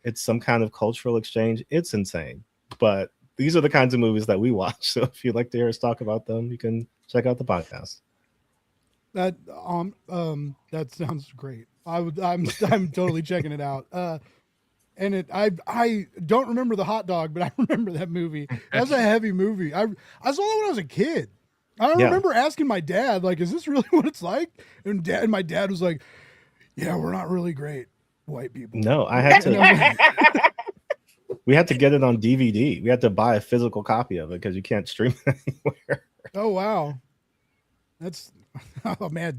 it's some kind of cultural exchange. It's insane. But these are the kinds of movies that we watch. So if you'd like to hear us talk about them, you can check out the podcast. That sounds great. I'm totally checking it out. And I don't remember the hot dog, but I remember that movie. That's a heavy movie. I saw that when I was a kid. I remember asking my dad, is this really what it's like? And my dad was like, yeah, we're not really great white people. No, I had to. We had to get it on DVD. We had to buy a physical copy of it because you can't stream it anywhere. Oh wow, that's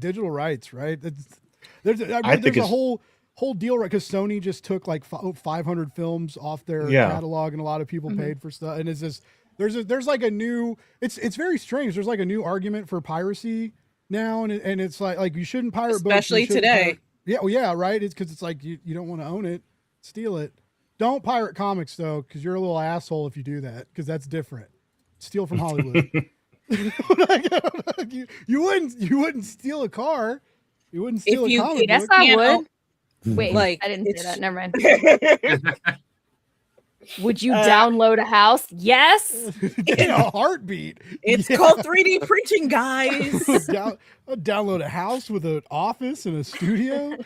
digital rights, right? There's a whole deal, right? Because Sony just took 500 films off their catalog, and a lot of people paid for stuff. And it's just there's a new. It's very strange. There's a new argument for piracy now, and it's like you shouldn't pirate, especially books. Today. Right. It's because it's you don't want to own it, steal it. Don't pirate comics though, because you're a little asshole if you do that, because that's different. Steal from Hollywood. you wouldn't steal a car. You wouldn't steal a comic book. Yes, I would. Wait, I didn't say that. Never mind. Would you download a house? Yes. In a heartbeat. It's Yeah. called 3D printing, guys. Download a house with an office and a studio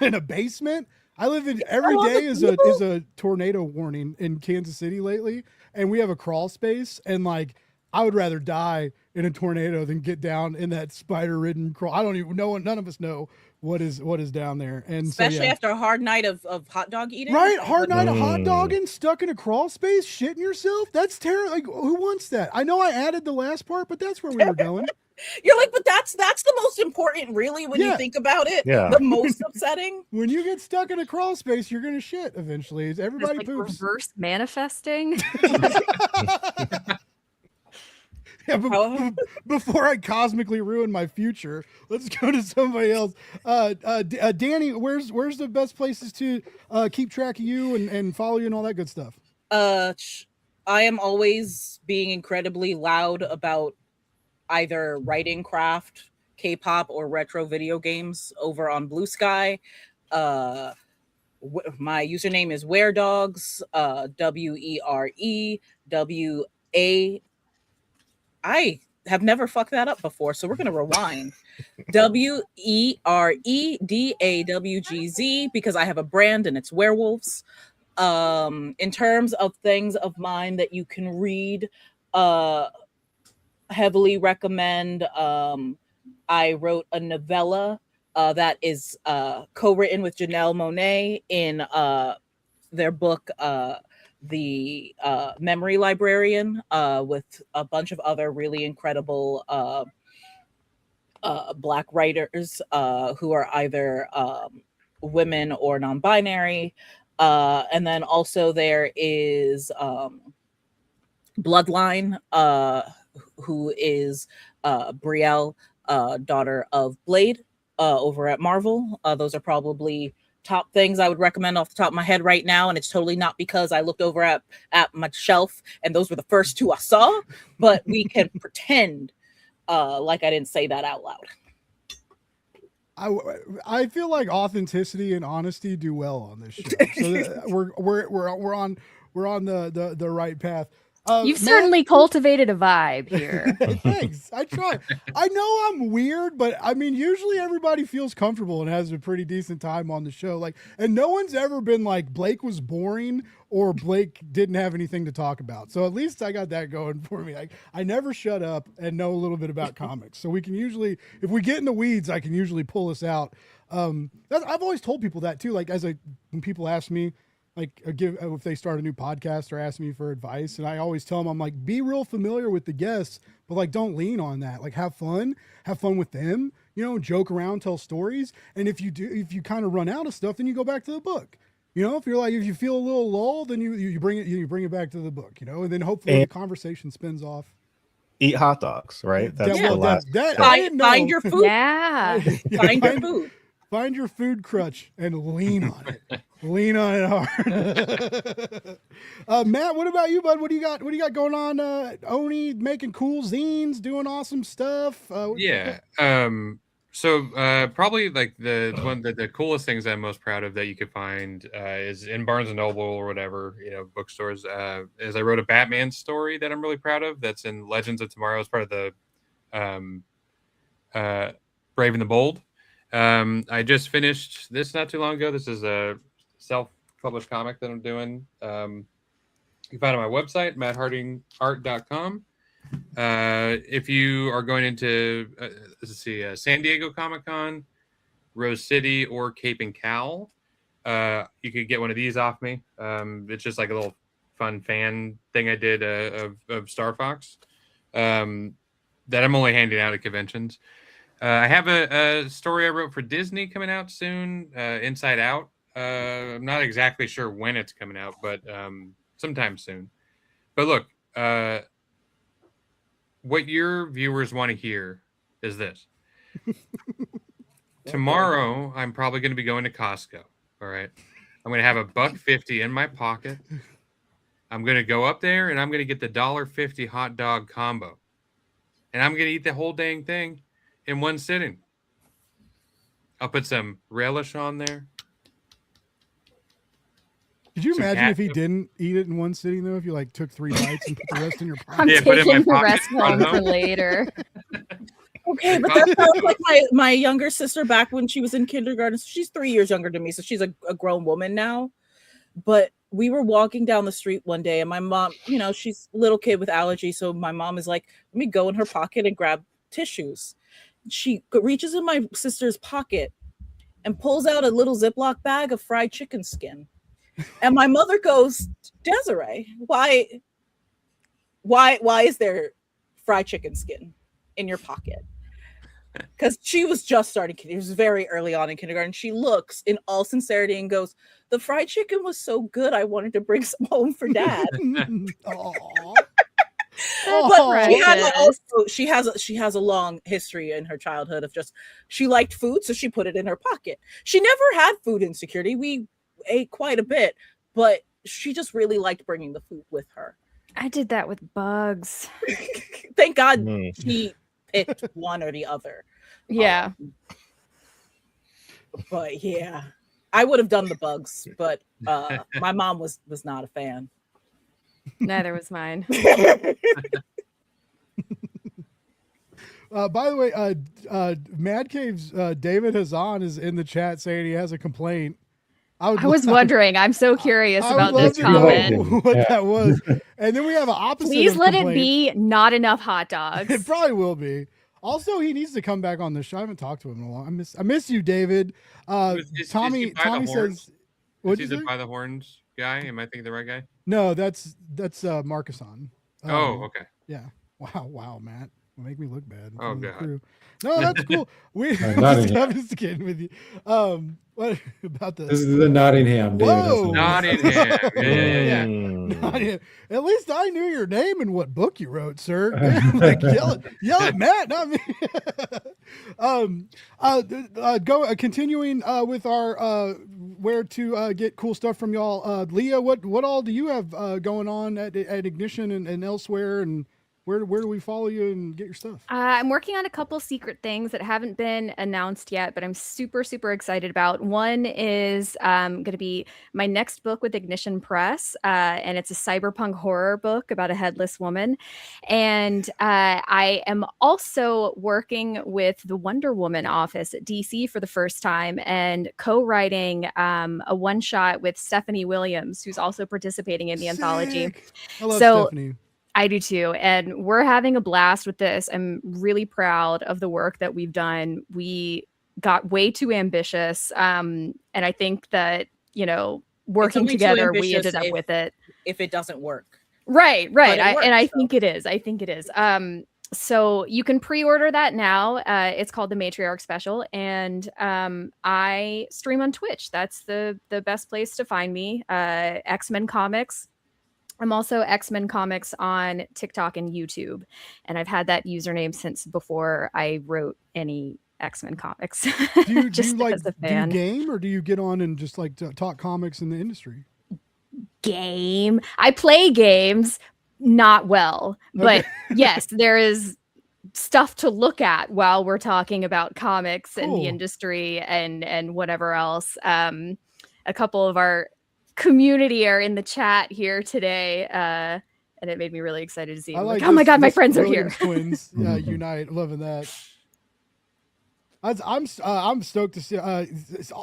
and a basement. I live in every day is a tornado warning in Kansas City lately, and we have a crawl space, and like I would rather die in a tornado than get down in that spider-ridden crawl. I don't even know. None of us know what is down there, and Especially so, yeah. after a hard night of hot dog eating. Right, hard night of hot dogging, stuck in a crawl space, shitting yourself. That's terrible. Like, who wants that? I know I added the last part, but that's where we were going. You're like, but that's the most important, really, when you think about it. Yeah. The most upsetting. When you get stuck in a crawl space, you're gonna shit eventually. Everybody Like poops. reverse manifesting. Yeah, but before I cosmically ruin my future, let's go to somebody else. Danny, where's the best places to keep track of you and follow you and all that good stuff? I am always being incredibly loud about either writing craft, K-pop, or retro video games over on Blue Sky. My username is WereDogs, WEREWA. I have never fucked that up before, so we're going to rewind. WEREDAWGZ, because I have a brand and it's werewolves. In terms of things of mine that you can read, heavily recommend. I wrote a novella that is co-written with Janelle Monáe in their book, The Memory Librarian, with a bunch of other really incredible Black writers who are either women or non-binary. And then also there is Bloodline, who is Brielle, daughter of Blade, over at Marvel. Those are probably top things I would recommend off the top of my head right now, and it's totally not because I looked over at my shelf and those were the first two I saw, but we can pretend like I didn't say that out loud. I feel like authenticity and honesty do well on this show, so we're on the right path. You've certainly cultivated a vibe here. Thanks. I try. I know I'm weird, but I mean, usually everybody feels comfortable and has a pretty decent time on the show. Like, and no one's ever been like, Blake was boring or Blake didn't have anything to talk about. So at least I got that going for me. I never shut up and know a little bit about comics. So we can usually, if we get in the weeds, I can usually pull us out. I've always told people that too. Like, when people ask me, like, if they start a new podcast or ask me for advice, and I always tell them, I'm like, be real familiar with the guests, but like, don't lean on that. Like, have fun with them, joke around, tell stories. And if you kind of run out of stuff, then you go back to the book. If you feel a little lull, then you bring it back to the book, and then hopefully the conversation spins off. Eat hot dogs, right? That's the last. Find your food. Yeah. Find your food. Find your food crutch and lean on it. Lean on it hard. Matt, what about you, bud? What do you got going on? Oni making cool zines, doing awesome stuff. Yeah. So probably like the coolest things I'm most proud of that you could find is in Barnes and Noble or whatever, bookstores. Is I wrote a Batman story that I'm really proud of. That's in Legends of Tomorrow as part of the Brave and the Bold. I just finished this not too long ago. This is a self-published comic that I'm doing. You can find it on my website, matthardingart.com. If you are going into San Diego Comic-Con, Rose City, or Cape and Cal, you could get one of these off me. It's just like a little fun fan thing I did of Star Fox that I'm only handing out at conventions. I have a story I wrote for Disney coming out soon, Inside Out. I'm not exactly sure when it's coming out, but sometime soon. But look, what your viewers want to hear is this. Tomorrow, I'm probably going to be going to Costco. All right. I'm going to have $1.50 in my pocket. I'm going to go up there and I'm going to get the $1.50 hot dog combo. And I'm going to eat the whole dang thing in one sitting. I'll put some relish on there. Could you Some imagine if he catnip. didn't eat it in one sitting though? If you like took 3 bites and put the rest in your I'm pocket? Yeah, put it in my taking the pocket rest and run home for home. later. Okay, but that sounds like my younger sister back when she was in kindergarten. So she's 3 years younger than me, so she's a grown woman now. But we were walking down the street one day, and my mom, you know, she's a little kid with allergies, so my mom is like, "Let me go in her pocket and grab tissues." She reaches in my sister's pocket and pulls out a little Ziploc bag of fried chicken skin, and my mother goes, "Desiree, why is there fried chicken skin in your pocket?" Because she was just starting it was very early on in kindergarten. She looks in all sincerity and goes, "The fried chicken was so good, I wanted to bring some home for Dad." Aw. But Precious. she has a long history in her childhood of just she liked food, so she put it in her pocket. She never had food insecurity. We ate quite a bit, but she just really liked bringing the food with her. I did that with bugs. Thank God Mm. she picked one or the other. Yeah. But yeah, I would have done the bugs, but my mom was not a fan. Neither was mine. By the way, Mad Cave's David Hazan is in the chat saying he has a complaint. I was wondering. I'm so curious I about would love this to know comment. what that was. And then we have an opposite. Please of let it complaint. be not enough hot It dogs. probably will be. Also, he needs to come back on the show. I haven't talked to him in a while. I miss you, David. Is Tommy he by the Tommy horns? says, "What Is did he you the say?" by the horns guy? Am I thinking the right guy? No, that's Marcus on. Oh, okay. Yeah. Wow, Matt. Don't make me look bad. in Oh, front of the God. crew. No, that's cool. We Nottingham. I'm just kidding with you. What about This this? is the Nottingham, David. That's Whoa. what Nottingham. Yeah. Mm. Nottingham. At least I knew your name and what book you wrote, sir. Like, yell at Matt, not me. Continuing with our where to get cool stuff from y'all. Leah, what all do you have going on at Ignition and elsewhere, and where do we follow you and get your stuff? I'm working on a couple secret things that haven't been announced yet, but I'm super, super excited about. One is going to be my next book with Ignition Press, and it's a cyberpunk horror book about a headless woman. And I am also working with the Wonder Woman office at DC for the first time and co-writing a one-shot with Stephanie Williams, who's also participating in the anthology. Sick. I love So- Stephanie. I do too. And we're having a blast with this. I'm really proud of the work that we've done. We got way too ambitious. And I think that, working only too together, we ambitious ended up with it. If it doesn't work. Right. But it And I works, think it is. So you can pre-order that now. It's called the Matriarch Special. And I stream on Twitch. That's the best place to find me. X-Men Comics. I'm also X-Men Comics on TikTok and YouTube, and I've had that username since before I wrote any X-Men comics. Do you Just like as a do you fan. game, or do you get on and just like talk comics in the industry? Game. I play games, not well, but Okay. yes, there is stuff to look at while we're talking about comics and Cool. the industry and whatever else. A couple of our community are in the chat here today, and it made me really excited to see. I'm like, oh my god, my friends are here. Williams twins, unite, loving that. I'm stoked to see.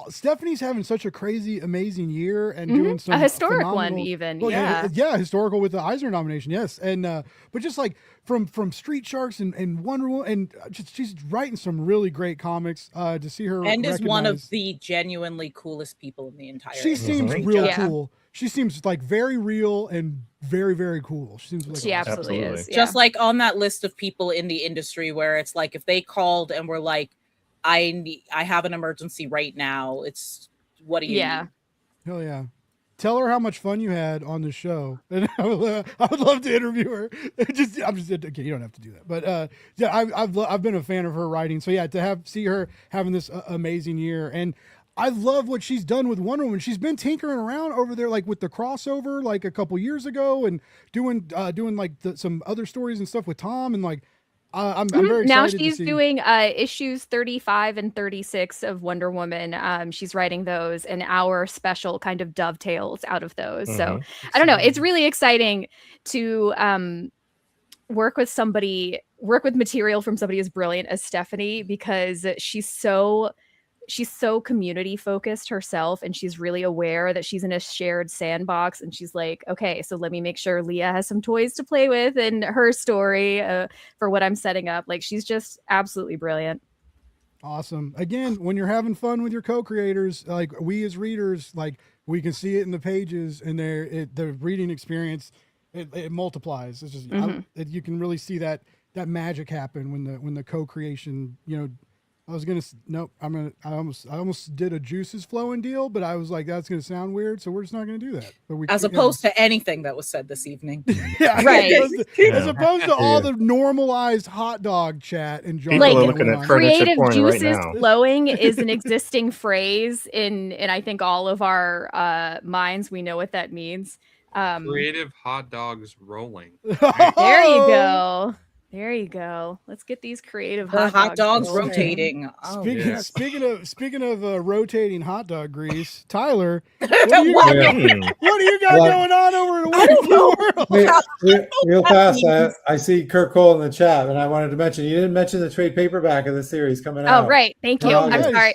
Stephanie's having such a crazy, amazing year and doing some a historic one, phenomenal- even. Well, yeah. historical with the Eisner nomination, yes, and but just like from Street Sharks and Wonder Woman, and just she's writing some really great comics. To see her And is one of recognized. the genuinely coolest people in the entire She industry. seems Mhm. real Yeah. cool. She seems like very real and very, very cool. She seems like She absolutely Absolutely. is. Just like on that list of people in the industry where it's like if they called and were like, I have an emergency right now. It's what do you Yeah. need? hell yeah. Tell her how much fun you had on the show, and I would love to interview her. I'm just okay. You don't have to do that, but yeah, I've been a fan of her writing. So yeah, to see her having this amazing year, and I love what she's done with Wonder Woman. She's been tinkering around over there, like with the crossover, like a couple years ago, and doing like some other stories and stuff with Tom, and like I'm very excited Now to she's see. doing issues 35 and 36 of Wonder Woman. She's writing those, and our special kind of dovetails out of those. So Mm-hmm. I don't know. It's really exciting to work with material from somebody as brilliant as Stephanie, because she's so community focused herself, and she's really aware that she's in a shared sandbox, and she's like, okay, so let me make sure Leah has some toys to play with in her story for what I'm setting up. Like, she's just absolutely brilliant. Awesome. Again, when you're having fun with your co-creators, like we as readers, like we can see it in the pages, and the reading experience, it multiplies. It's just you can really see that magic happen when the co-creation, I was gonna nope. I almost did a juices flowing deal, but I was like, that's gonna sound weird, so we're just not gonna do that. But as opposed to anything that was said this evening. yeah, right. As opposed to all the normalized hot dog chat and People Like, are looking at credits creative you're pouring right juices now. flowing is an existing phrase in I think all of our minds. We know what that means. Creative hot dogs rolling. There you go. There you go. Let's get these creative The hot dogs rolling. rotating. Oh, Speaking of rotating hot dog grease, Tyler, what do you got going on over in the Wait, real fast, I see Kirk Cole in the chat, and I wanted to mention, you didn't mention the trade paperback of the series coming out. Oh, right. Thank you. I'm nice. sorry.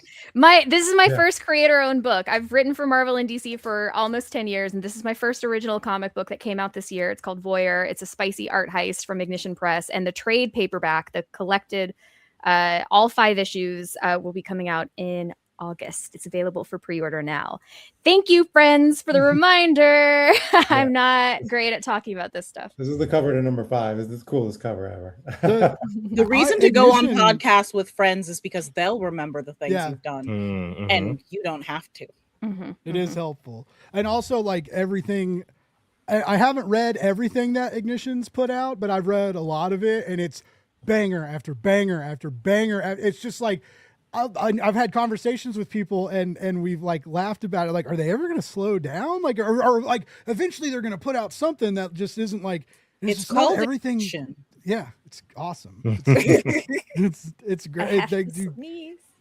This is my first creator-owned book. I've written for Marvel and DC for almost 10 years, and this is my first original comic book that came out this year. It's called Voyeur. It's a spicy art heist from Ignition Press, and the trade paperback, the collected, all 5 issues, will be coming out in August. It's available for pre-order now. Thank you, friends, for the reminder. I'm not great at talking about this stuff. This is the cover to number 5. This is the coolest cover ever. The reason to go on podcasts with friends is because they'll remember the things you've done, and you don't have to. It is helpful. And also, like, everything, I haven't read everything that Ignition's put out, but I've read a lot of it, and it's banger after banger after banger. It's just like, I've had conversations with people, and we've like laughed about it. Like, are they ever going to slow down? Like, or like eventually they're going to put out something that just isn't like, It's just not called everything. Ignition. Yeah, it's awesome. It's great. They do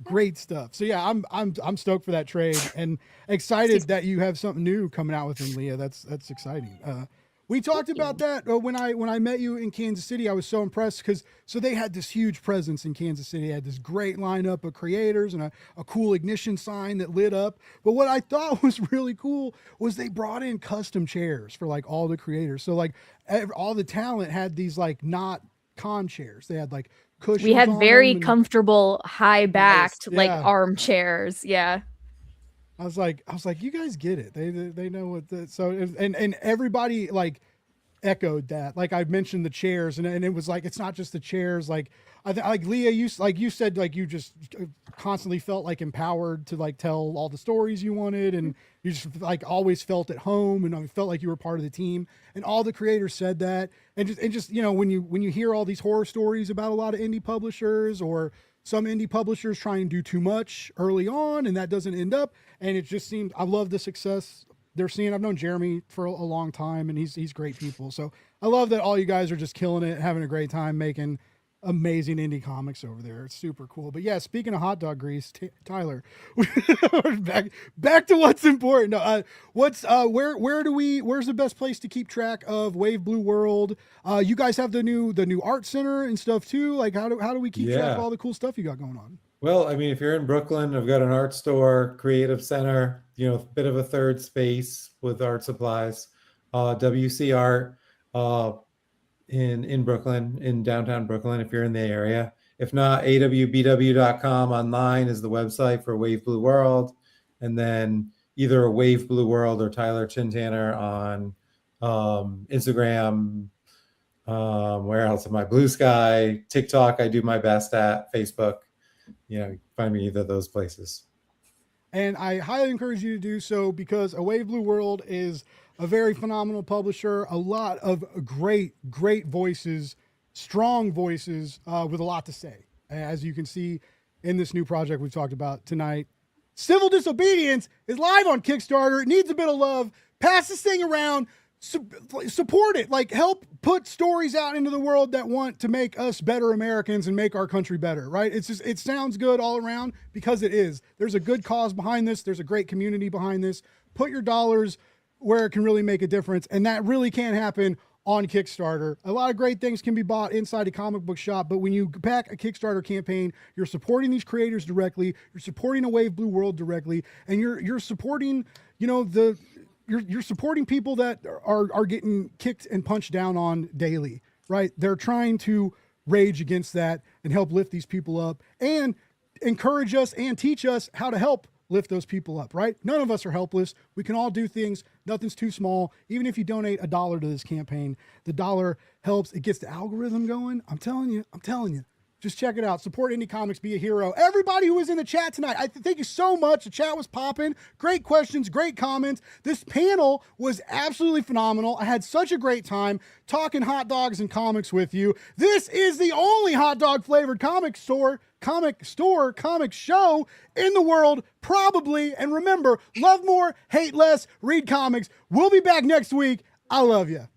great stuff. So yeah, I'm stoked for that trade, and excited that you have something new coming out with them, Leah. That's exciting. We talked about that when I met you in Kansas City. I was so impressed because they had this huge presence in Kansas City. They had this great lineup of creators and a cool Ignition sign that lit up. But what I thought was really cool was they brought in custom chairs for like all the creators. So like all the talent had these like not con chairs. They had like cushions. We had on very them and comfortable, high backed, Nice. like Yeah. armchairs. Yeah. I was like, you guys get it. They know what the, so, and everybody like echoed that. Like I mentioned the chairs, and it was like, it's not just the chairs. Like like Leah, you said, like you just constantly felt like empowered to like tell all the stories you wanted, and you just like always felt at home, and felt like you were part of the team. And all the creators said that, and just when you hear all these horror stories about a lot of indie publishers, or some indie publishers try and do too much early on, and that doesn't end up. And it just seems, I love the success they're seeing. I've known Jeremy for a long time, and he's great people. So I love that all you guys are just killing it, having a great time, making amazing indie comics over there. It's super cool. But yeah, speaking of hot dog grease, Tyler, back to what's important. Where's the best place to keep track of Wave Blue World? You guys have the new art center and stuff too. Like how do we keep track of all the cool stuff you got going on? Well, I mean, if you're in Brooklyn, I've got an art store, creative center, a bit of a third space with art supplies, WC Art, in Brooklyn, in downtown Brooklyn, if you're in the area. If not, awbw.com online is the website for Wave Blue World. And then either a Wave Blue World or Tyler Chintanner on Instagram. Where else am I? Blue Sky, TikTok, I do my best at. Facebook, find me either of those places. And I highly encourage you to do so, because A Wave Blue World is a very phenomenal publisher, a lot of great voices, strong voices with a lot to say. As you can see in this new project we've talked about tonight, Civil Disobedience is live on Kickstarter. It needs a bit of love. Pass this thing around. support it. Like, help put stories out into the world that want to make us better Americans and make our country better, right? It's just, it sounds good all around because it is. There's a good cause behind this. There's a great community behind this. Put your dollars where it can really make a difference. And that really can happen on Kickstarter. A lot of great things can be bought inside a comic book shop, but when you back a Kickstarter campaign, you're supporting these creators directly, you're supporting a Wave Blue world directly, and you're supporting, you know, you're supporting people that are getting kicked and punched down on daily, right? They're trying to rage against that and help lift these people up and encourage us and teach us how to help lift those people up, right? None of us are helpless. We can all do things. Nothing's too small. Even if you donate $1 to this campaign, the dollar helps. It gets the algorithm going. I'm telling you. Just check it out. Support indie comics. Be a hero. Everybody who was in the chat tonight, thank you so much. The chat was popping. Great questions, great comments. This panel was absolutely phenomenal. I had such a great time talking hot dogs and comics with you. This is the only hot dog flavored comic show in the world, probably. And remember, love more, hate less, read comics. We'll be back next week. I love you.